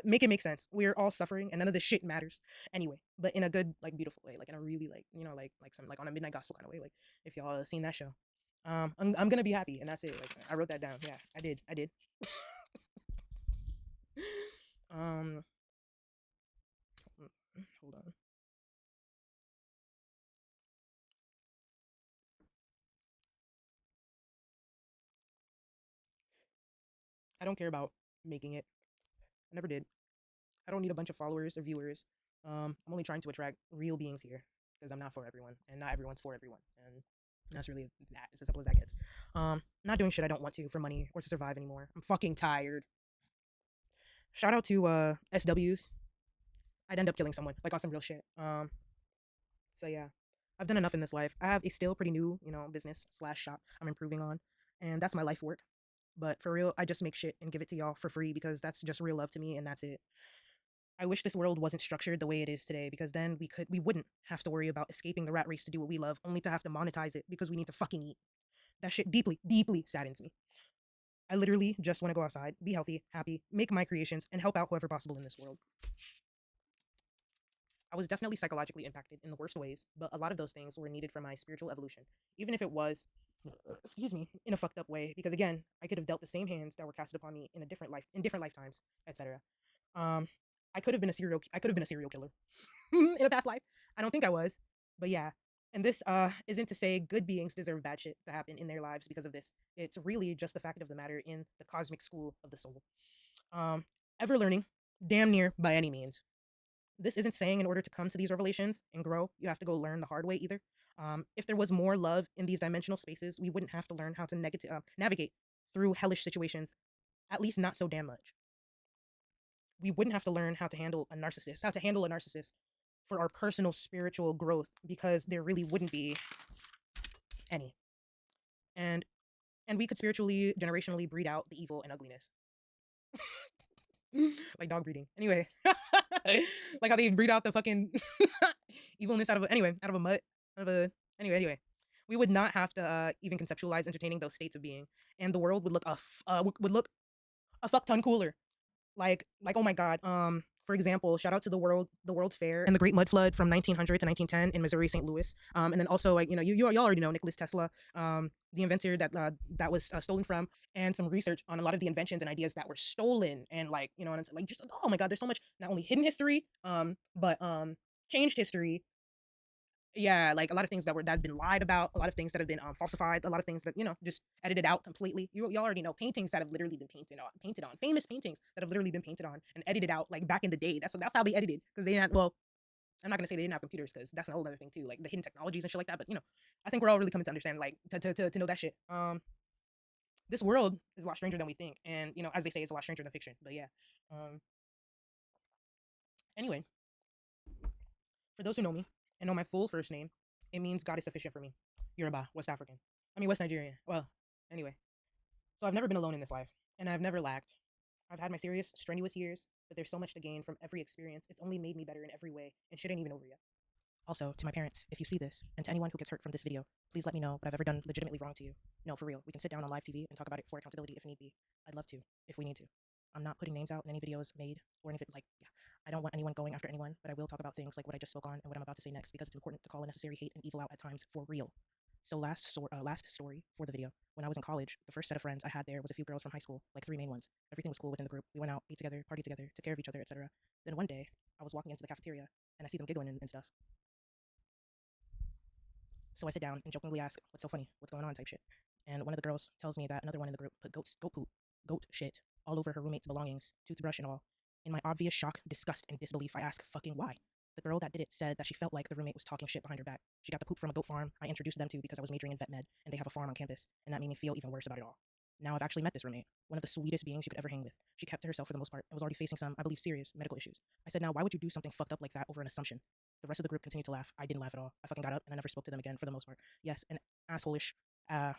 make it make sense. We're all suffering and none of this shit matters anyway. But in a good, like beautiful way, like in a really like like some like on a midnight gospel kind of way. Like if y'all seen that show, I'm gonna be happy and that's it. Like I wrote that down. Yeah, I did. um, hold on. I don't care about making it. I never did. I don't need a bunch of followers or viewers. I'm only trying to attract real beings here because I'm not for everyone, and not everyone's for everyone, and that's really that. It's as simple as that gets. Not doing shit I don't want to for money or to survive anymore. I'm fucking tired. Shout out to SWs. I'd end up killing someone like on some real shit. So yeah, I've done enough in this life. I have a still pretty new, business slash shop I'm improving on, and that's my life work. But for real, I just make shit and give it to y'all for free because that's just real love to me, and that's it. I wish this world wasn't structured the way it is today because then we wouldn't have to worry about escaping the rat race to do what we love, only to have to monetize it because we need to fucking eat. That shit deeply, deeply saddens me. I literally just want to go outside, be healthy, happy, make my creations, and help out whoever possible in this world. I was definitely psychologically impacted in the worst ways, but a lot of those things were needed for my spiritual evolution, even if it was, excuse me, in a fucked up way. Because again, I could have dealt the same hands that were casted upon me in a different life, in different lifetimes, etc. Um, I could have been a serial killer in a past life. I don't think I was, but yeah. And this isn't to say good beings deserve bad shit to happen in their lives because of this. It's really just the fact of the matter in the cosmic school of the soul. Um, Ever learning, damn near by any means. This isn't saying in order to come to these revelations and grow, you have to go learn the hard way either. If there was more love in these dimensional spaces, we wouldn't have to learn how to navigate through hellish situations, at least not so damn much. We wouldn't have to learn how to handle a narcissist for our personal spiritual growth because there really wouldn't be any. And we could spiritually, generationally breed out the evil and ugliness. Like dog breeding. Anyway, like how they breed out the fucking evilness out of a mutt, out of a anyway. We would not have to even conceptualize entertaining those states of being, and the world would look would look a fuck ton cooler. Like oh my god. For example, shout out to the World's Fair and the Great Mud Flood from 1900 to 1910 in Missouri, St. Louis. And then also like y'all already know Nicholas Tesla, the inventor that was stolen from, and some research on a lot of the inventions and ideas that were stolen, and like and it's like just oh my god, there's so much not only hidden history, but changed history. Yeah, like a lot of things that have been lied about, a lot of things that have been falsified, a lot of things that just edited out completely. Y'all already know paintings that have literally been painted on, famous paintings that have literally been painted on and edited out like back in the day. That's how they edited because they didn't. Well, I'm not gonna say they didn't have computers because that's a whole other thing too, like the hidden technologies and shit like that. But I think we're all really coming to understand like to know that shit. This world is a lot stranger than we think, and as they say, it's a lot stranger than fiction. But yeah. Um. Anyway, for those who know me and know my full first name, it means God is sufficient for me. Yoruba, West African. I mean, West Nigerian. Well, anyway. So I've never been alone in this life, and I've never lacked. I've had my serious, strenuous years, but there's so much to gain from every experience. It's only made me better in every way, and shit ain't even over yet. Also, to my parents, if you see this, and to anyone who gets hurt from this video, please let me know what I've ever done legitimately wrong to you. No, for real. We can sit down on live TV and talk about it for accountability if need be. I'd love to, if we need to. I'm not putting names out in any videos made or anything like, yeah. I don't want anyone going after anyone, but I will talk about things like what I just spoke on and what I'm about to say next because it's important to call unnecessary hate and evil out at times for real. So last story for the video. When I was in college, the first set of friends I had there was a few girls from high school, like 3 main ones. Everything was cool within the group. We went out, ate together, partied together, took care of each other, etc. Then one day, I was walking into the cafeteria and I see them giggling and stuff. So I sit down and jokingly ask, "What's so funny? What's going on?" type shit. And one of the girls tells me that another one in the group put goat poop, goat shit, all over her roommate's belongings, toothbrush and all. In my obvious shock, disgust, and disbelief, I ask fucking why. The girl that did it said that she felt like the roommate was talking shit behind her back. She got the poop from a goat farm I introduced them to because I was majoring in vet med, and they have a farm on campus, and that made me feel even worse about it all. Now I've actually met this roommate, one of the sweetest beings you could ever hang with. She kept to herself for the most part and was already facing some, I believe, serious medical issues. I said, now why would you do something fucked up like that over an assumption? The rest of the group continued to laugh. I didn't laugh at all. I fucking got up and I never spoke to them again for the most part. Yes, and assholish, uh,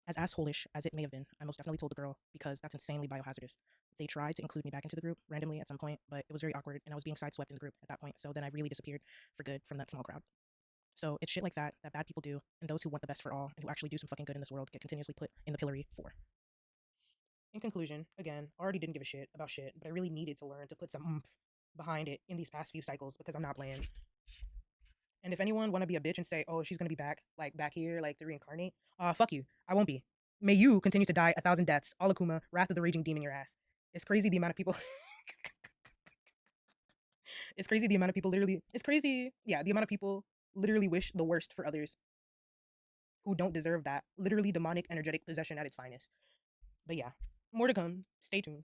as assholish as it may have been, I most definitely told the girl because that's insanely biohazardous. They tried to include me back into the group randomly at some point, but it was very awkward and I was being sideswept in the group at that point. So then I really disappeared for good from that small crowd. So it's shit like that that bad people do, and those who want the best for all and who actually do some fucking good in this world get continuously put in the pillory for. In conclusion, again, I already didn't give a shit about shit, but I really needed to learn to put some oomph behind it in these past few cycles because I'm not playing. And if anyone want to be a bitch and say, "Oh, she's gonna be back, like back here, like to reincarnate," fuck you. I won't be. May you continue to die 1,000 deaths. All Akuma, Wrath of the Raging Demon, your ass. It's crazy the amount of people. It's crazy the amount of people literally. It's crazy. Yeah, the amount of people literally wish the worst for others who don't deserve that. Literally demonic, energetic possession at its finest. But yeah, more to come. Stay tuned.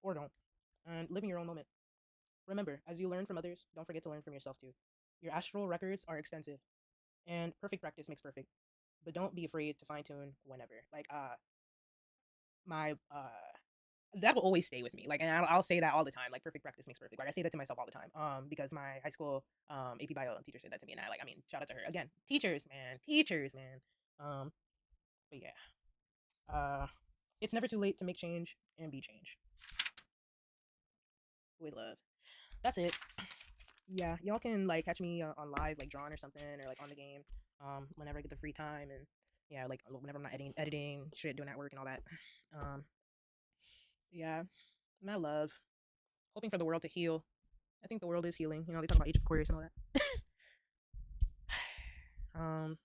or don't, and live in your own moment. Remember, as you learn from others, don't forget to learn from yourself too. Your astral records are extensive, and perfect practice makes perfect. But don't be afraid to fine tune whenever. Like my that will always stay with me. Like, and I'll say that all the time. Like, perfect practice makes perfect. Like, I say that to myself all the time. Because my high school AP Bio teacher said that to me, and I mean, shout out to her again. Teachers, man. But yeah, it's never too late to make change and be change with love. That's it. Yeah, y'all can like catch me on live, like drawing or something, or like on the game. Whenever I get the free time, and yeah, like whenever I'm not editing shit, doing that work and all that. Um, yeah, my love. Hoping for the world to heal. I think the world is healing. You know, they talk about Age of Aquarius and all that. um,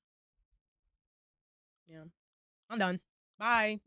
yeah, I'm done. Bye.